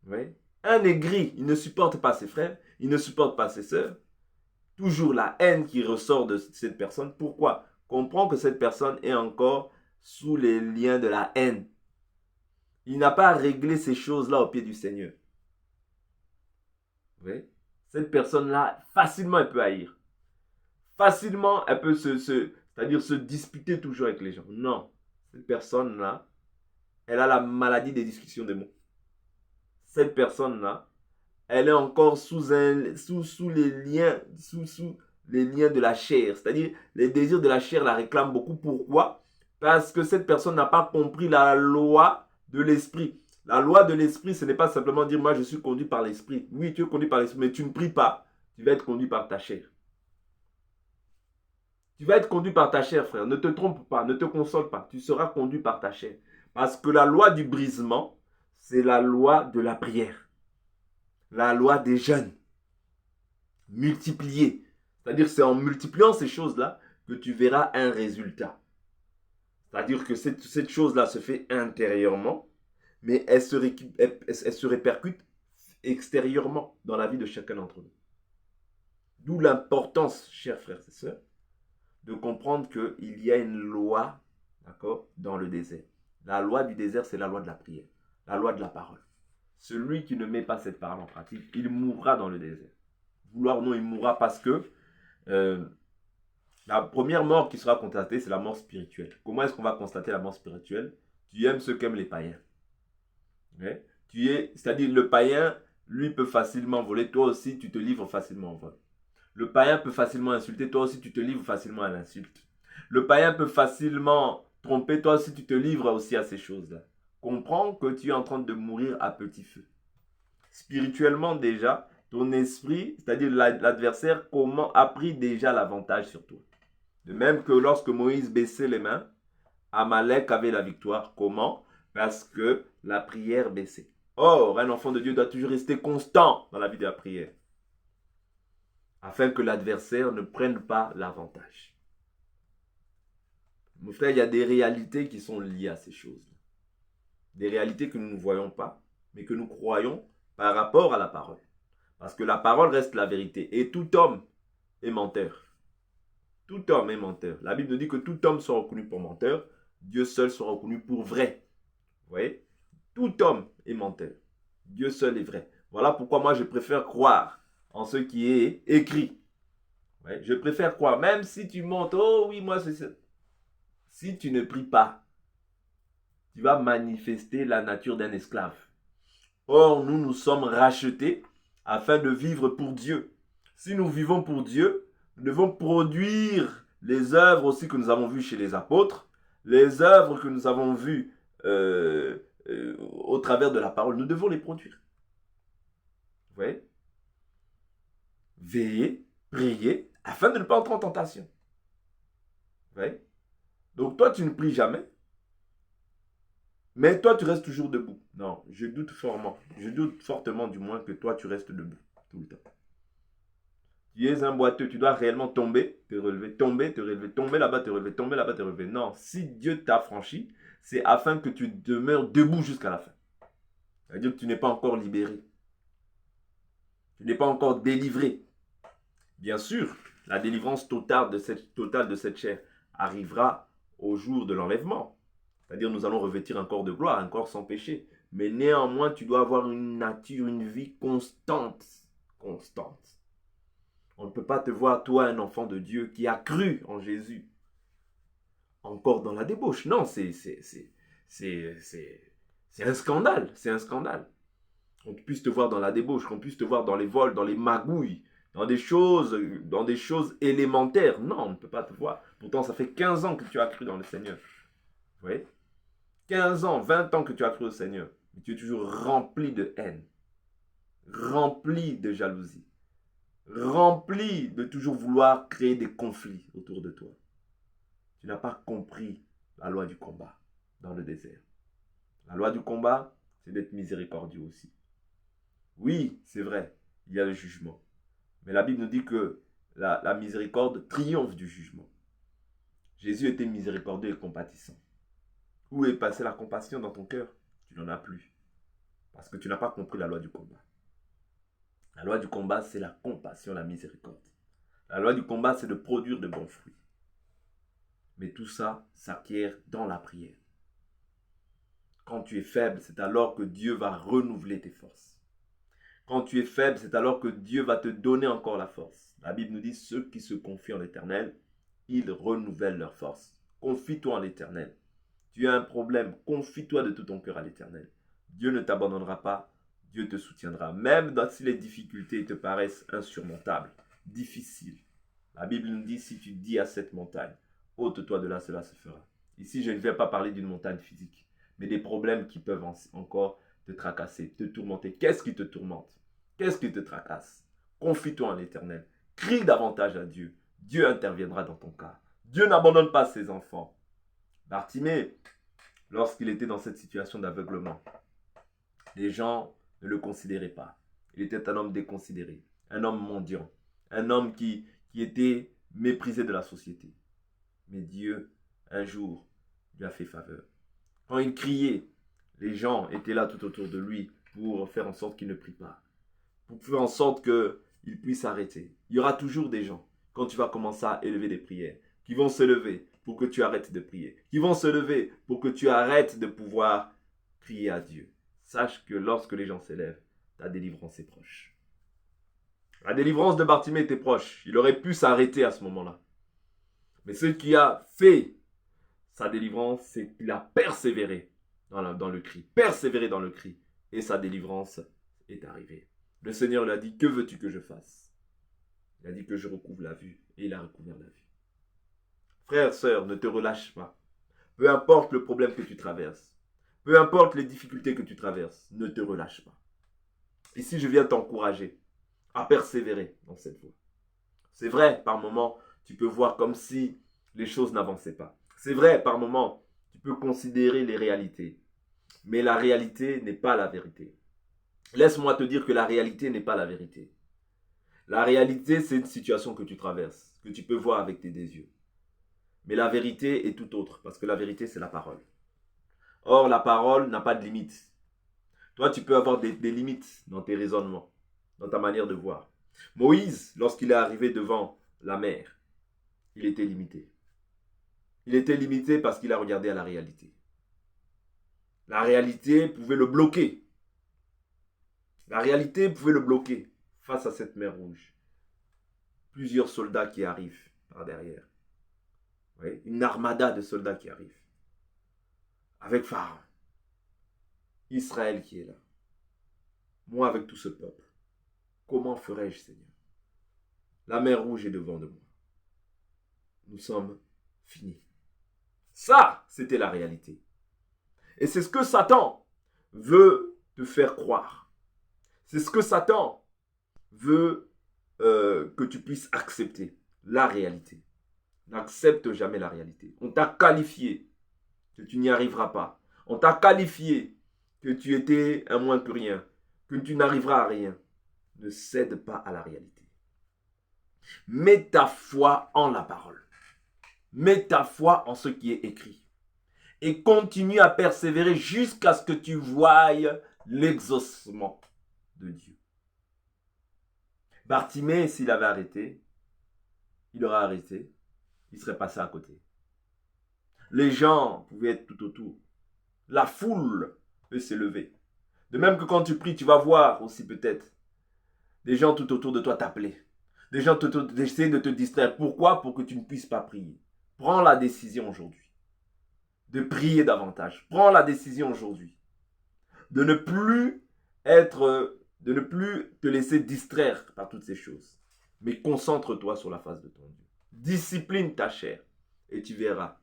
Oui. Un aigri, il ne supporte pas ses frères, il ne supporte pas ses sœurs. Toujours la haine qui ressort de cette personne. Pourquoi? Comprends que cette personne est encore sous les liens de la haine. Il n'a pas réglé ces choses-là au pied du Seigneur. Oui. Cette personne-là, facilement, elle peut haïr. Facilement, elle peut c'est-à-dire se disputer toujours avec les gens. Non. Cette personne-là, elle a la maladie des discussions des mots. Cette personne-là, elle est encore sous les liens, sous les liens de la chair. C'est-à-dire, les désirs de la chair la réclament beaucoup. Pourquoi? Parce que cette personne n'a pas compris la loi de l'esprit. La loi de l'esprit, ce n'est pas simplement dire, moi je suis conduit par l'esprit. Oui, tu es conduit par l'esprit, mais tu ne pries pas. Tu vas être conduit par ta chair. Tu vas être conduit par ta chair, frère. Ne te trompe pas, ne te console pas. Tu seras conduit par ta chair. Parce que la loi du brisement, c'est la loi de la prière. La loi des jeûnes. Multiplier. C'est-à-dire que c'est en multipliant ces choses-là que tu verras un résultat. C'est-à-dire que cette chose-là se fait intérieurement, mais elle se répercute extérieurement dans la vie de chacun d'entre nous. D'où l'importance, chers frères et sœurs, de comprendre qu'il y a une loi, d'accord, dans le désert. La loi du désert, c'est la loi de la prière, la loi de la parole. Celui qui ne met pas cette parole en pratique, il mourra dans le désert. Vouloir ou non, il mourra parce que la première mort qui sera constatée, c'est la mort spirituelle. Comment est-ce qu'on va constater la mort spirituelle? Tu aimes ce qu'aiment les païens. Ouais? C'est-à-dire le païen, lui, peut facilement voler. Toi aussi, tu te livres facilement au vol. Le païen peut facilement insulter. Toi aussi, tu te livres facilement à l'insulte. Le païen peut facilement tromper. Toi aussi, tu te livres aussi à ces choses-là. Comprends que tu es en train de mourir à petit feu. Spirituellement déjà, ton esprit, c'est-à-dire l'adversaire, a pris déjà l'avantage sur toi. De même que lorsque Moïse baissait les mains, Amalek avait la victoire. Comment? Parce que la prière baissait. Or, un enfant de Dieu doit toujours rester constant dans la vie de la prière, afin que l'adversaire ne prenne pas l'avantage. Mon frère, il y a des réalités qui sont liées à ces choses. Des réalités que nous ne voyons pas, mais que nous croyons par rapport à la parole. Parce que la parole reste la vérité. Et tout homme est menteur. Tout homme est menteur. La Bible nous dit que tout homme sera reconnu pour menteur. Dieu seul sera reconnu pour vrai. Vous voyez? Tout homme est menteur. Dieu seul est vrai. Voilà pourquoi moi je préfère croire en ce qui est écrit. Ouais, je préfère croire, même si tu montes, oh oui, moi c'est ça. Si tu ne pries pas, tu vas manifester la nature d'un esclave. Or, nous nous sommes rachetés afin de vivre pour Dieu. Si nous vivons pour Dieu, nous devons produire les œuvres aussi que nous avons vues chez les apôtres, les œuvres que nous avons vues au travers de la parole. Nous devons les produire. Vous voyez? Veiller, prier, afin de ne pas entrer en tentation. Vous voyez? Donc toi, tu ne pries jamais, mais toi, tu restes toujours debout. Non, je doute fortement. Je doute fortement du moins que toi, tu restes debout tout le temps. Tu es un boiteux, tu dois réellement tomber, te relever, tomber, te relever, tomber là-bas, te relever, tomber là-bas, te relever. Non, si Dieu t'a franchi, c'est afin que tu demeures debout jusqu'à la fin. C'est-à-dire que tu n'es pas encore libéré. Tu n'es pas encore délivré. Bien sûr, la délivrance totale de cette chair arrivera au jour de l'enlèvement. C'est-à-dire nous allons revêtir un corps de gloire, un corps sans péché. Mais néanmoins, tu dois avoir une nature, une vie constante. Constante. On ne peut pas te voir, toi, un enfant de Dieu qui a cru en Jésus, encore dans la débauche. Non, c'est un scandale. C'est un scandale. Qu'on puisse te voir dans la débauche, qu'on puisse te voir dans les vols, dans les magouilles, dans des choses élémentaires. Non, on ne peut pas te voir. Pourtant, ça fait 15 ans que tu as cru dans le Seigneur. Vous voyez? 15 ans, 20 ans que tu as cru au Seigneur. Mais tu es toujours rempli de haine, rempli de jalousie, rempli de toujours vouloir créer des conflits autour de toi. Tu n'as pas compris la loi du combat dans le désert. La loi du combat, c'est d'être miséricordieux aussi. Oui, c'est vrai, il y a le jugement. Mais la Bible nous dit que la miséricorde triomphe du jugement. Jésus était miséricordieux et compatissant. Où est passée la compassion dans ton cœur? Tu n'en as plus. Parce que tu n'as pas compris la loi du combat. La loi du combat, c'est la compassion, la miséricorde. La loi du combat, c'est de produire de bons fruits. Mais tout ça s'acquiert dans la prière. Quand tu es faible, c'est alors que Dieu va renouveler tes forces. Quand tu es faible, c'est alors que Dieu va te donner encore la force. La Bible nous dit, ceux qui se confient en l'Éternel, ils renouvellent leur force. Confie-toi en l'Éternel. Tu as un problème, confie-toi de tout ton cœur à l'Éternel. Dieu ne t'abandonnera pas, Dieu te soutiendra. Même si les difficultés te paraissent insurmontables, difficiles. La Bible nous dit, si tu dis à cette montagne, ôte-toi de là, cela se fera. Ici, je ne vais pas parler d'une montagne physique, mais des problèmes qui peuvent encore te tracasser, te tourmenter. Qu'est-ce qui te tourmente? Qu'est-ce qui te tracasse? Confie-toi en l'Éternel. Crie davantage à Dieu. Dieu interviendra dans ton cas. Dieu n'abandonne pas ses enfants. Bartimée, lorsqu'il était dans cette situation d'aveuglement, les gens ne le considéraient pas. Il était un homme déconsidéré, un homme mendiant, un homme qui était méprisé de la société. Mais Dieu, un jour, lui a fait faveur. Quand il criait, les gens étaient là tout autour de lui pour faire en sorte qu'il ne prie pas, pour faire en sorte qu'il puisse arrêter. Il y aura toujours des gens, quand tu vas commencer à élever des prières, qui vont se lever pour que tu arrêtes de prier, qui vont se lever pour que tu arrêtes de pouvoir crier à Dieu. Sache que lorsque les gens s'élèvent, ta délivrance est proche. La délivrance de Bartimée était proche. Il aurait pu s'arrêter à ce moment-là. Mais ce qui a fait sa délivrance, c'est qu'il a persévéré dans le cri. Persévéré dans le cri. Et sa délivrance est arrivée. Le Seigneur lui a dit, que veux-tu que je fasse? Il a dit que je recouvre la vue. Et il a recouvert la vue. Frère, sœur, ne te relâche pas. Peu importe le problème que tu traverses. Peu importe les difficultés que tu traverses. Ne te relâche pas. Ici, je viens t'encourager à persévérer dans cette voie. C'est vrai, par moments, tu peux voir comme si les choses n'avançaient pas. C'est vrai, par moments, tu peux considérer les réalités. Mais la réalité n'est pas la vérité. Laisse-moi te dire que la réalité n'est pas la vérité. La réalité, c'est une situation que tu traverses, que tu peux voir avec tes deux yeux. Mais la vérité est tout autre, parce que la vérité, c'est la parole. Or, la parole n'a pas de limite. Toi, tu peux avoir des limites dans tes raisonnements, dans ta manière de voir. Moïse, lorsqu'il est arrivé devant la mer, il était limité. Il était limité parce qu'il a regardé à la réalité. La réalité pouvait le bloquer. La réalité pouvait le bloquer face à cette mer rouge. Plusieurs soldats qui arrivent par derrière. Oui, une armada de soldats qui arrivent. Avec Pharaon. Israël qui est là. Moi avec tout ce peuple. Comment ferais-je, Seigneur? La mer rouge est devant de moi. Nous sommes finis. Ça, c'était la réalité. Et c'est ce que Satan veut te faire croire. C'est ce que Satan veut que tu puisses accepter. La réalité. N'accepte jamais la réalité. On t'a qualifié que tu n'y arriveras pas. On t'a qualifié que tu étais un moins que rien, que tu n'arriveras à rien. Ne cède pas à la réalité. Mets ta foi en la parole. Mets ta foi en ce qui est écrit. Et continue à persévérer jusqu'à ce que tu voies l'exaucement de Dieu. Bartimée, s'il avait arrêté, il aurait arrêté, il serait passé à côté. Les gens pouvaient être tout autour. La foule peut s'élever. De même que quand tu pries, tu vas voir aussi peut-être des gens tout autour de toi t'appeler. Des gens essayer de te distraire. Pourquoi? Pour que tu ne puisses pas prier. Prends la décision aujourd'hui de prier davantage. Prends la décision aujourd'hui de ne plus de ne plus te laisser distraire par toutes ces choses. Mais concentre-toi sur la face de ton Dieu. Discipline ta chair et tu verras,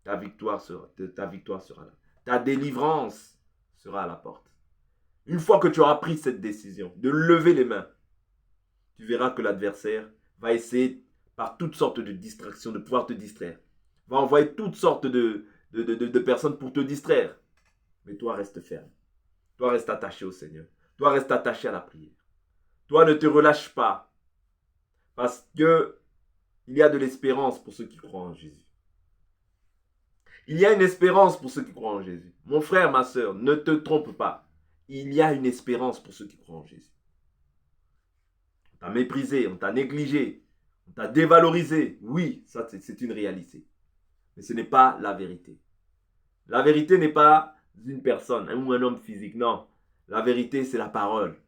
ta victoire sera là. Ta délivrance sera à la porte. Une fois que tu auras pris cette décision de lever les mains, tu verras que l'adversaire va essayer par toutes sortes de distractions de pouvoir te distraire. Va envoyer toutes sortes de personnes pour te distraire. Mais toi, reste ferme. Toi, reste attaché au Seigneur. Toi, reste attaché à la prière. Toi, ne te relâche pas. Parce que il y a de l'espérance pour ceux qui croient en Jésus. Il y a une espérance pour ceux qui croient en Jésus. Mon frère, ma soeur, ne te trompe pas. Il y a une espérance pour ceux qui croient en Jésus. On t'a méprisé, on t'a négligé, on t'a dévalorisé. Oui, ça c'est une réalité. Mais ce n'est pas la vérité. La vérité n'est pas une personne ou un homme physique. Non, la vérité c'est la parole.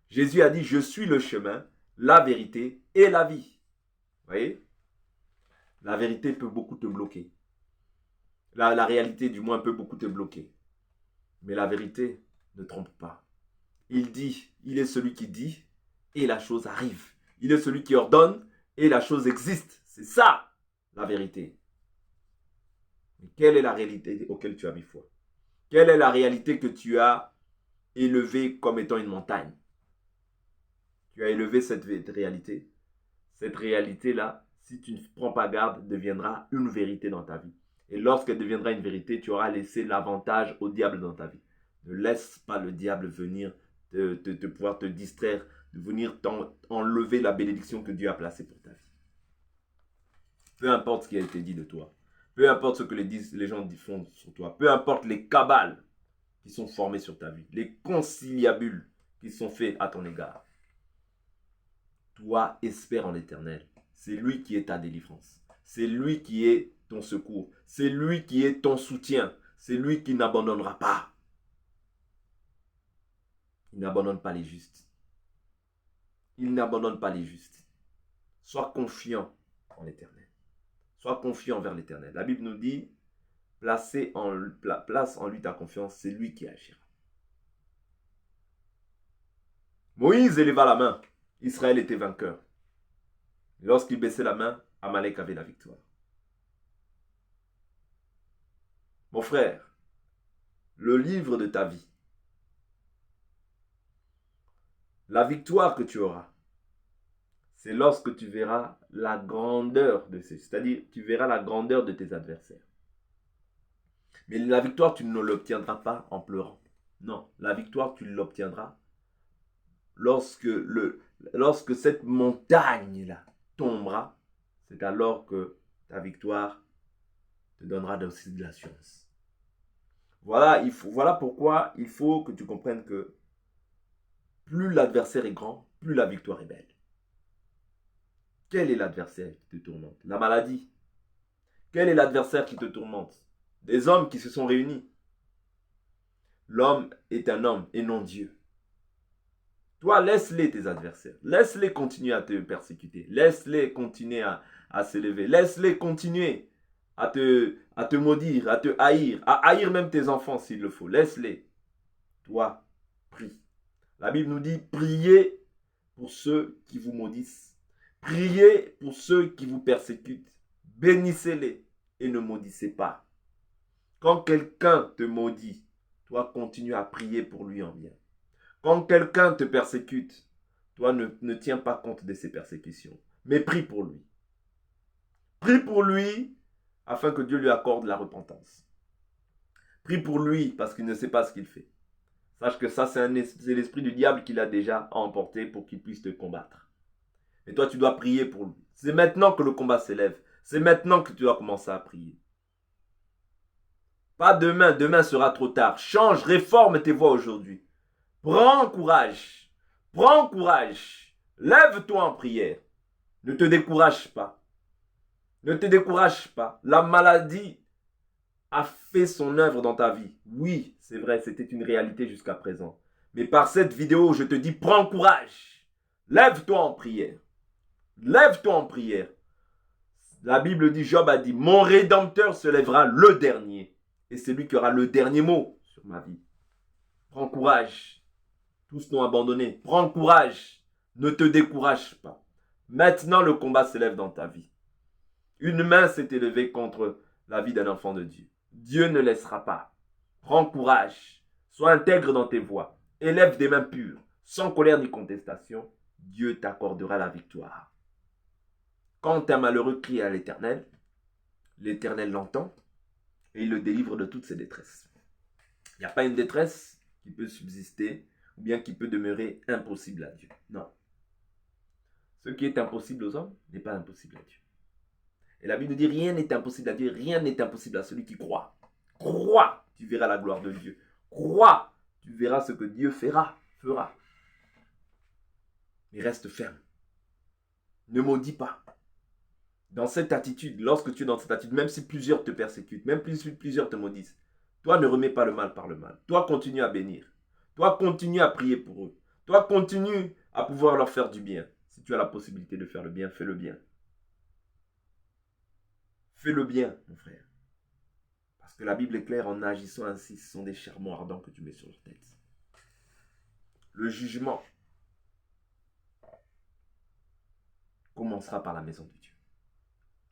Jésus a dit, je suis le chemin, la vérité et la vie. Vous voyez? La vérité peut beaucoup te bloquer. La réalité du moins peut beaucoup te bloquer. Mais la vérité ne trompe pas. Il dit, il est celui qui dit et la chose arrive. Il est celui qui ordonne et la chose existe. C'est ça la vérité. Mais quelle est la réalité auquel tu as mis foi? Quelle est la réalité que tu as élevée comme étant une montagne? Tu as élevé cette réalité. Cette réalité-là, si tu ne prends pas garde, deviendra une vérité dans ta vie. Et lorsqu'elle deviendra une vérité, tu auras laissé l'avantage au diable dans ta vie. Ne laisse pas le diable venir te pouvoir te distraire, de venir enlever la bénédiction que Dieu a placée pour ta vie. Peu importe ce qui a été dit de toi. Peu importe ce que les gens font sur toi. Peu importe les cabales qui sont formées sur ta vie. Les conciliabules qui sont faits à ton égard. Toi, espère en l'Éternel. C'est lui qui est ta délivrance. C'est lui qui est ton secours. C'est lui qui est ton soutien. C'est lui qui n'abandonnera pas. Il n'abandonne pas les justes. Il n'abandonne pas les justes. Sois confiant en l'Éternel. Sois confiant vers l'Éternel. La Bible nous dit, place en lui ta confiance, c'est lui qui agira. Moïse éleva la main. Israël était vainqueur. Lorsqu'il baissait la main, Amalek avait la victoire. Mon frère, le livre de ta vie, la victoire que tu auras, c'est lorsque tu verras la grandeur de ces, c'est-à-dire tu verras la grandeur de tes adversaires. Mais la victoire, tu ne l'obtiendras pas en pleurant. Non, la victoire, tu l'obtiendras lorsque cette montagne-là tombera. C'est alors que ta victoire te donnera aussi de l'assurance. Voilà pourquoi il faut que tu comprennes que plus l'adversaire est grand, plus la victoire est belle. Quel est l'adversaire qui te tourmente? La maladie. Quel est l'adversaire qui te tourmente? Des hommes qui se sont réunis. L'homme est un homme et non Dieu. Toi, laisse-les tes adversaires. Laisse-les continuer à te persécuter. Laisse-les continuer à s'élever. Laisse-les continuer à te maudire, à te haïr, à haïr même tes enfants s'il le faut. Laisse-les. Toi, prie. La Bible nous dit, priez pour ceux qui vous maudissent. Priez pour ceux qui vous persécutent. Bénissez-les et ne maudissez pas. Quand quelqu'un te maudit, toi, continue à prier pour lui en bien. Quand quelqu'un te persécute, toi, ne tiens pas compte de ses persécutions, mais prie pour lui. Prie pour lui afin que Dieu lui accorde la repentance. Prie pour lui parce qu'il ne sait pas ce qu'il fait. Sache que ça, c'est l'esprit du diable qui l'a déjà emporté pour qu'il puisse te combattre. Mais toi, tu dois prier pour lui. C'est maintenant que le combat s'élève. C'est maintenant que tu dois commencer à prier. Pas demain, demain sera trop tard. Change, réforme tes voies aujourd'hui. Prends courage. Prends courage. Lève-toi en prière. Ne te décourage pas. Ne te décourage pas. La maladie a fait son œuvre dans ta vie. Oui, c'est vrai, c'était une réalité jusqu'à présent. Mais par cette vidéo, je te dis, prends courage. Lève-toi en prière. Lève-toi en prière. La Bible dit, Job a dit, mon Rédempteur se lèvera le dernier. Et c'est lui qui aura le dernier mot sur ma vie. Prends courage. Tous t'ont abandonné. Prends courage. Ne te décourage pas. Maintenant, le combat s'élève dans ta vie. Une main s'est élevée contre la vie d'un enfant de Dieu. Dieu ne laissera pas. Prends courage. Sois intègre dans tes voies. Élève des mains pures, sans colère ni contestation. Dieu t'accordera la victoire. Quand un malheureux crie à l'Éternel, l'Éternel l'entend et il le délivre de toutes ses détresses. Il n'y a pas une détresse qui peut subsister ou bien qui peut demeurer impossible à Dieu. Non. Ce qui est impossible aux hommes n'est pas impossible à Dieu. Et la Bible dit, rien n'est impossible à Dieu, rien n'est impossible à celui qui croit. Crois, tu verras la gloire de Dieu. Crois, tu verras ce que Dieu fera. Mais reste ferme. Ne maudis pas. Dans cette attitude, lorsque tu es dans cette attitude, même si plusieurs te persécutent, même si plusieurs te maudissent, toi ne remets pas le mal par le mal. Toi continue à bénir. Toi continue à prier pour eux. Toi continue à pouvoir leur faire du bien. Si tu as la possibilité de faire le bien, fais le bien. Fais le bien, mon frère. Parce que la Bible est claire, en agissant ainsi, ce sont des charbons ardents que tu mets sur leur tête. Le jugement commencera par la maison de Dieu.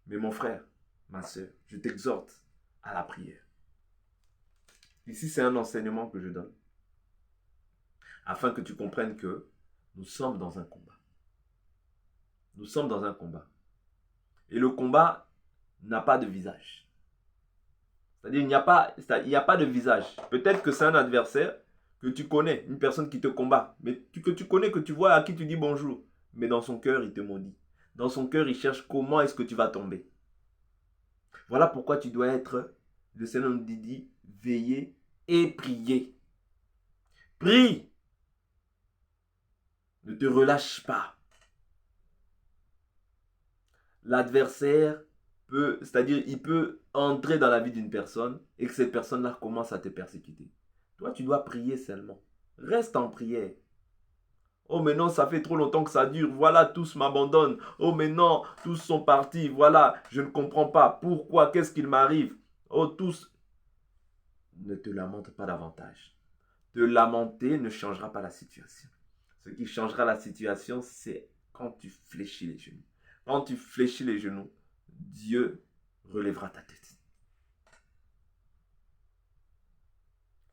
Mais mon frère, ma soeur, je t'exhorte à la prière. Ici, c'est un enseignement que je donne, afin que tu comprennes que nous sommes dans un combat. Nous sommes dans un combat. Et le combat n'a pas de visage. C'est-à-dire, il n'y a pas de visage. Peut-être que c'est un adversaire que tu connais, une personne qui te combat, mais que tu connais, que tu vois, à qui tu dis bonjour. Mais dans son cœur, il te maudit. Dans son cœur, il cherche comment est-ce que tu vas tomber. Voilà pourquoi tu dois être, le Seigneur nous dit, veiller et prier. Prie. Ne te relâche pas. L'adversaire peut, c'est-à-dire, il peut entrer dans la vie d'une personne et que cette personne-là commence à te persécuter. Toi, tu dois prier seulement. Reste en prière. Oh mais non, ça fait trop longtemps que ça dure. Voilà, tous m'abandonnent. Oh mais non, tous sont partis. Voilà, je ne comprends pas. Pourquoi? Qu'est-ce qu'il m'arrive? Oh, tous. Ne te lamente pas davantage. Te lamenter ne changera pas la situation. Ce qui changera la situation, c'est quand tu fléchis les genoux. Quand tu fléchis les genoux, Dieu relèvera ta tête.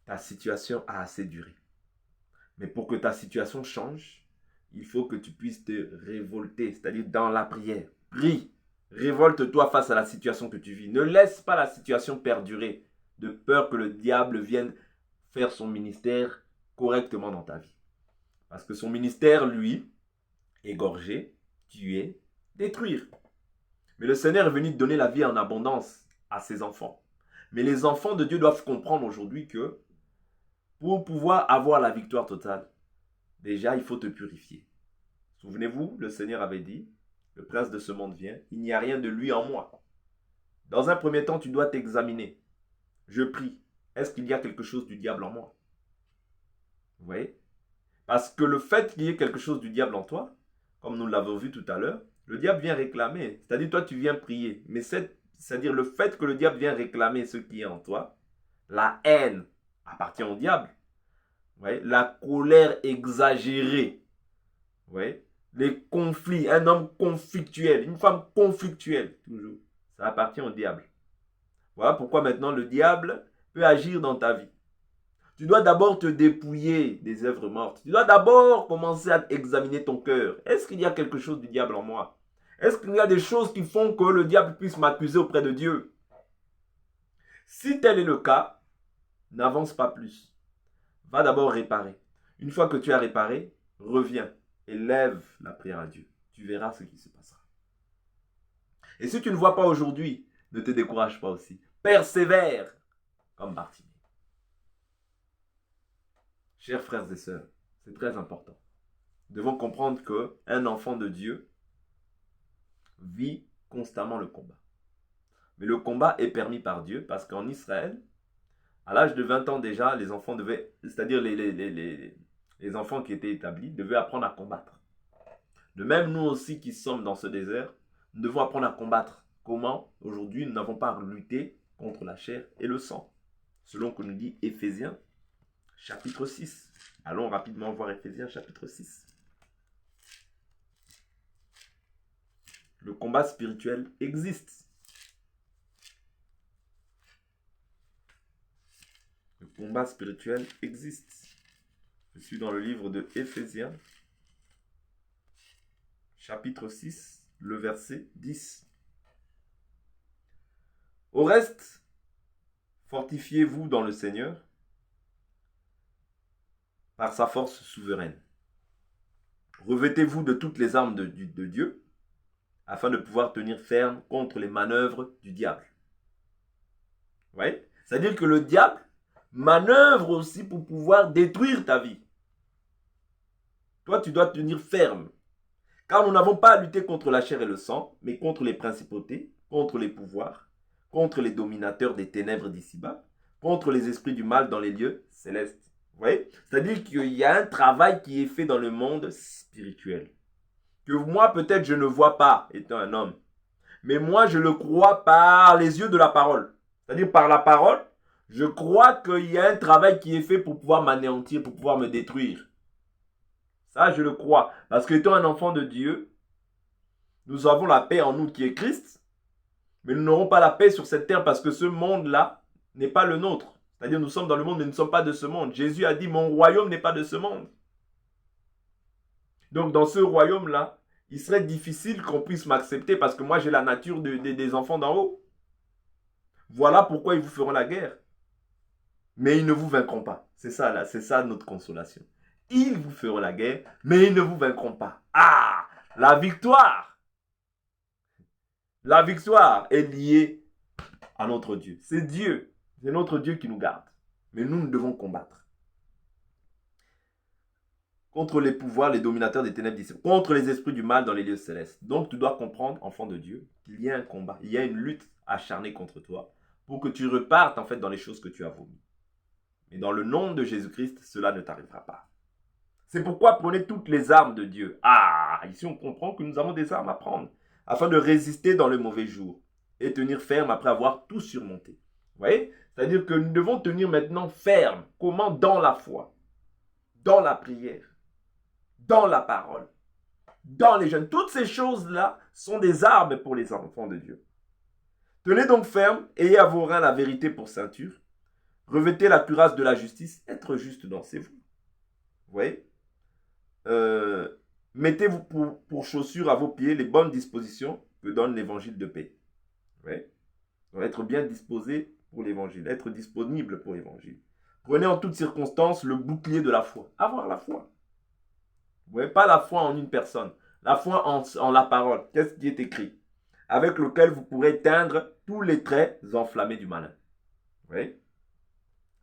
Ta situation a assez duré. Mais pour que ta situation change, il faut que tu puisses te révolter, c'est-à-dire dans la prière. Prie, révolte-toi face à la situation que tu vis. Ne laisse pas la situation perdurer de peur que le diable vienne faire son ministère correctement dans ta vie. Parce que son ministère, lui, égorger, tuer, détruire. Mais le Seigneur est venu donner la vie en abondance à ses enfants. Mais les enfants de Dieu doivent comprendre aujourd'hui que pour pouvoir avoir la victoire totale, déjà, il faut te purifier. Souvenez-vous, le Seigneur avait dit, le prince de ce monde vient, il n'y a rien de lui en moi. Dans un premier temps, tu dois t'examiner. Je prie, est-ce qu'il y a quelque chose du diable en moi? Vous voyez? Parce que le fait qu'il y ait quelque chose du diable en toi, comme nous l'avons vu tout à l'heure, le diable vient réclamer. C'est-à-dire, toi, tu viens prier. Mais c'est-à-dire le fait que le diable vient réclamer ce qui est en toi, la haine appartient au diable. Ouais, la colère exagérée. Ouais, les conflits, un homme conflictuel, une femme conflictuelle, toujours. Ça appartient au diable. Voilà pourquoi maintenant le diable peut agir dans ta vie. Tu dois d'abord te dépouiller des œuvres mortes. Tu dois d'abord commencer à examiner ton cœur. Est-ce qu'il y a quelque chose du diable en moi? Est-ce qu'il y a des choses qui font que le diable puisse m'accuser auprès de Dieu? Si tel est le cas, n'avance pas plus. Va d'abord réparer. Une fois que tu as réparé, reviens et lève la prière à Dieu. Tu verras ce qui se passera. Et si tu ne vois pas aujourd'hui, ne te décourage pas aussi. Persévère comme Bartimée. Chers frères et sœurs, c'est très important. Nous devons comprendre qu'un enfant de Dieu vit constamment le combat. Mais le combat est permis par Dieu parce qu'en Israël, à l'âge de 20 ans déjà, les enfants devaient, c'est-à-dire les enfants qui étaient établis, devaient apprendre à combattre. De même, nous aussi qui sommes dans ce désert, nous devons apprendre à combattre. Comment? Aujourd'hui, nous n'avons pas à lutter contre la chair et le sang. Selon que nous dit Éphésiens, chapitre 6. Allons rapidement voir Éphésiens, chapitre 6. Le combat spirituel existe. Le combat spirituel existe. Je suis dans le livre de Éphésiens, chapitre 6, le verset 10. Au reste, fortifiez-vous dans le Seigneur par sa force souveraine. Revêtez-vous de toutes les armes de Dieu afin de pouvoir tenir ferme contre les manœuvres du diable. Vous voyez? C'est-à-dire que le diable manœuvre aussi pour pouvoir détruire ta vie. Toi, tu dois tenir ferme. Car nous n'avons pas à lutter contre la chair et le sang, mais contre les principautés, contre les pouvoirs, contre les dominateurs des ténèbres d'ici-bas, contre les esprits du mal dans les lieux célestes. Vous voyez? C'est-à-dire qu'il y a un travail qui est fait dans le monde spirituel. Que moi, peut-être, je ne vois pas, étant un homme. Mais moi, je le crois par les yeux de la parole. C'est-à-dire par la parole, je crois qu'il y a un travail qui est fait pour pouvoir m'anéantir, pour pouvoir me détruire. Ça, je le crois. Parce qu'étant un enfant de Dieu, nous avons la paix en nous qui est Christ, mais nous n'aurons pas la paix sur cette terre parce que ce monde-là n'est pas le nôtre. C'est-à-dire nous sommes dans le monde, mais nous ne sommes pas de ce monde. Jésus a dit, mon royaume n'est pas de ce monde. Donc dans ce royaume-là, il serait difficile qu'on puisse m'accepter parce que moi j'ai la nature des enfants d'en haut. Voilà pourquoi ils vous feront la guerre. Mais ils ne vous vaincront pas. C'est ça là, c'est ça notre consolation. Ils vous feront la guerre, mais ils ne vous vaincront pas. Ah, la victoire! La victoire est liée à notre Dieu. C'est Dieu. C'est notre Dieu qui nous garde. Mais nous devons combattre. Contre les pouvoirs, les dominateurs des ténèbres d'ici, contre les esprits du mal dans les lieux célestes. Donc tu dois comprendre, enfant de Dieu, qu'il y a un combat, il y a une lutte acharnée contre toi pour que tu repartes en fait dans les choses que tu as vomies. Mais dans le nom de Jésus-Christ, cela ne t'arrivera pas. C'est pourquoi prenez toutes les armes de Dieu. Ah, ici on comprend que nous avons des armes à prendre afin de résister dans le mauvais jour et tenir ferme après avoir tout surmonté. Vous voyez? C'est-à-dire que nous devons tenir maintenant ferme. Comment? Dans la foi, dans la prière, dans la parole, dans les jeûnes. Toutes ces choses-là sont des armes pour les enfants de Dieu. Tenez donc ferme, ayez à vos reins la vérité pour ceinture, revêtez la cuirasse de la justice, être juste dans ses voies. Vous voyez? Mettez-vous pour chaussures à vos pieds les bonnes dispositions que donne l'évangile de paix. Vous voyez? Donc être bien disposé pour l'évangile, être disponible pour l'évangile. Prenez en toutes circonstances le bouclier de la foi. Avoir la foi. Vous voyez, pas la foi en une personne, la foi en la parole. Qu'est-ce qui est écrit? Avec lequel vous pourrez éteindre tous les traits enflammés du malin. Vous voyez?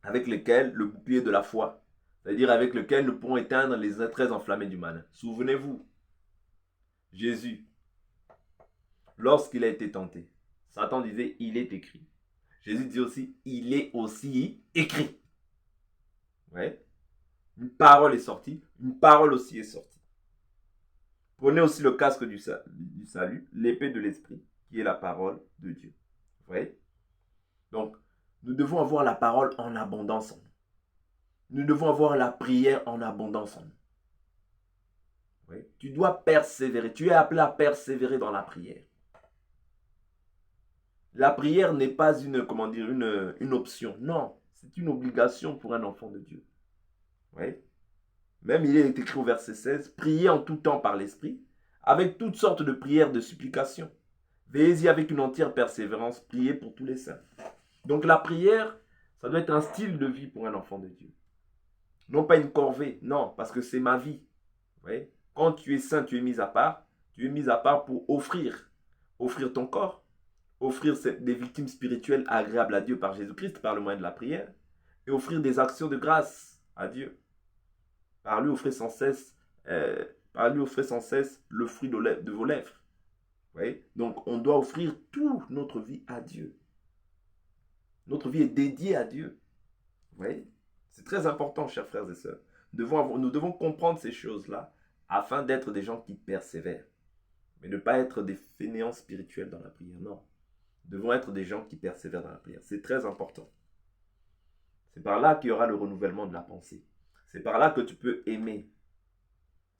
Avec lequel le bouclier de la foi, c'est-à-dire avec lequel nous pourrons éteindre les traits enflammés du malin. Souvenez-vous, Jésus, lorsqu'il a été tenté, Satan disait, il est écrit. Jésus dit aussi, il est aussi écrit. Vous voyez? Une parole est sortie, une parole aussi est sortie. Prenez aussi le casque du salut, l'épée de l'esprit, qui est la parole de Dieu. Vous voyez? Donc, nous devons avoir la parole en abondance en nous. Nous devons avoir la prière en abondance en nous. Oui. Tu dois persévérer. Tu es appelé à persévérer dans la prière. La prière n'est pas une option. Non, c'est une obligation pour un enfant de Dieu. Oui. Même il est écrit au verset 16, priez en tout temps par l'esprit, avec toutes sortes de prières de supplication. Veillez-y avec une entière persévérance, priez pour tous les saints. Donc la prière, ça doit être un style de vie pour un enfant de Dieu. Non pas une corvée, non, parce que c'est ma vie. Vous voyez? Quand tu es saint, tu es mis à part. Tu es mis à part pour offrir ton corps, offrir des victimes spirituelles agréables à Dieu par Jésus-Christ, par le moyen de la prière, et offrir des actions de grâce à Dieu. Par lui offrir sans cesse, le fruit de vos lèvres. Vous voyez? Donc on doit offrir toute notre vie à Dieu. Notre vie est dédiée à Dieu. Vous voyez? C'est très important, chers frères et sœurs. Nous devons comprendre ces choses-là afin d'être des gens qui persévèrent. Mais ne pas être des fainéants spirituels dans la prière. Non. Nous devons être des gens qui persévèrent dans la prière. C'est très important. C'est par là qu'il y aura le renouvellement de la pensée. C'est par là que tu peux aimer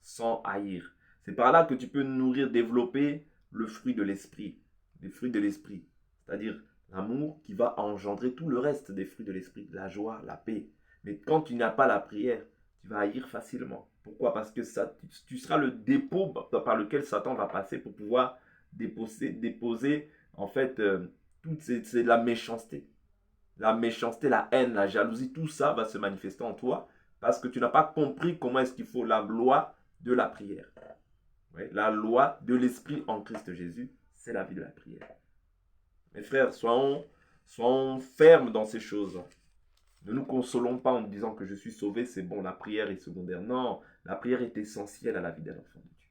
sans haïr. C'est par là que tu peux nourrir, développer le fruit de l'esprit. Les fruits de l'esprit. C'est-à-dire l'amour qui va engendrer tout le reste des fruits de l'esprit. La joie, la paix. Mais quand tu n'as pas la prière, tu vas haïr facilement. Pourquoi? Parce que tu seras le dépôt par lequel Satan va passer pour pouvoir déposer en fait, c'est la méchanceté. La méchanceté, la haine, la jalousie, tout ça va se manifester en toi parce que tu n'as pas compris comment est-ce qu'il faut la loi de la prière. Oui, la loi de l'esprit en Christ Jésus, c'est la vie de la prière. Mes frères, soyons fermes dans ces choses. Ne nous consolons pas en disant que je suis sauvé, c'est bon, la prière est secondaire. Non, la prière est essentielle à la vie d'un enfant de Dieu.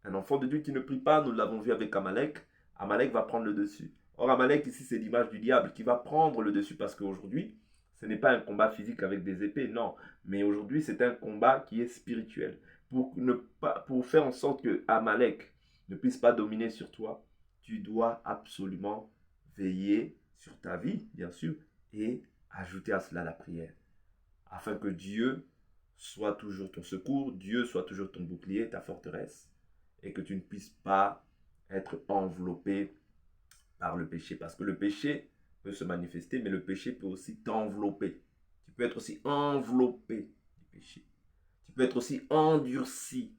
Un enfant de Dieu qui ne prie pas, nous l'avons vu avec Amalek, Amalek va prendre le dessus. Or, Amalek, ici, c'est l'image du diable qui va prendre le dessus parce qu'aujourd'hui, ce n'est pas un combat physique avec des épées, non. Mais aujourd'hui, c'est un combat qui est spirituel. Pour faire en sorte que Amalek ne puisse pas dominer sur toi, tu dois absolument veiller sur ta vie, bien sûr, et ajouter à cela la prière. Afin que Dieu soit toujours ton secours, Dieu soit toujours ton bouclier, ta forteresse, et que tu ne puisses pas être enveloppé par le péché. Parce que le péché peut se manifester, mais le péché peut aussi t'envelopper. Tu peux être aussi enveloppé du péché. Tu peux être aussi endurci.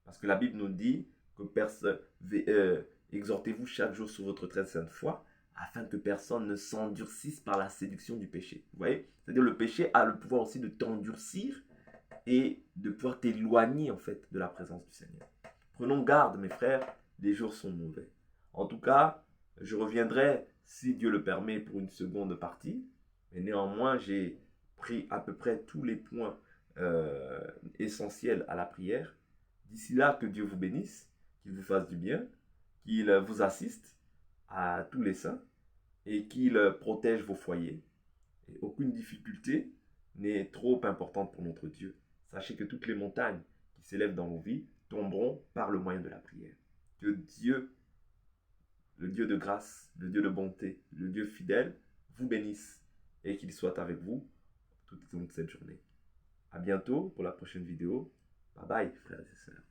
Parce que la Bible nous dit que exhortez-vous chaque jour sur votre très sainte foi, afin que personne ne s'endurcisse par la séduction du péché. Vous voyez? C'est-à-dire le péché a le pouvoir aussi de t'endurcir et de pouvoir t'éloigner en fait de la présence du Seigneur. Prenons garde, mes frères, les jours sont mauvais. En tout cas, je reviendrai, si Dieu le permet, pour une seconde partie. Mais néanmoins, j'ai pris à peu près tous les points essentiels à la prière. D'ici là, que Dieu vous bénisse, qu'il vous fasse du bien, qu'il vous assiste à tous les saints et qu'il protège vos foyers. Et aucune difficulté n'est trop importante pour notre Dieu. Sachez que toutes les montagnes qui s'élèvent dans vos vies tomberont par le moyen de la prière. Que Dieu, le Dieu de grâce, le Dieu de bonté, le Dieu fidèle, vous bénisse et qu'il soit avec vous toute cette journée. À bientôt pour la prochaine vidéo. Bye bye, frères et sœurs.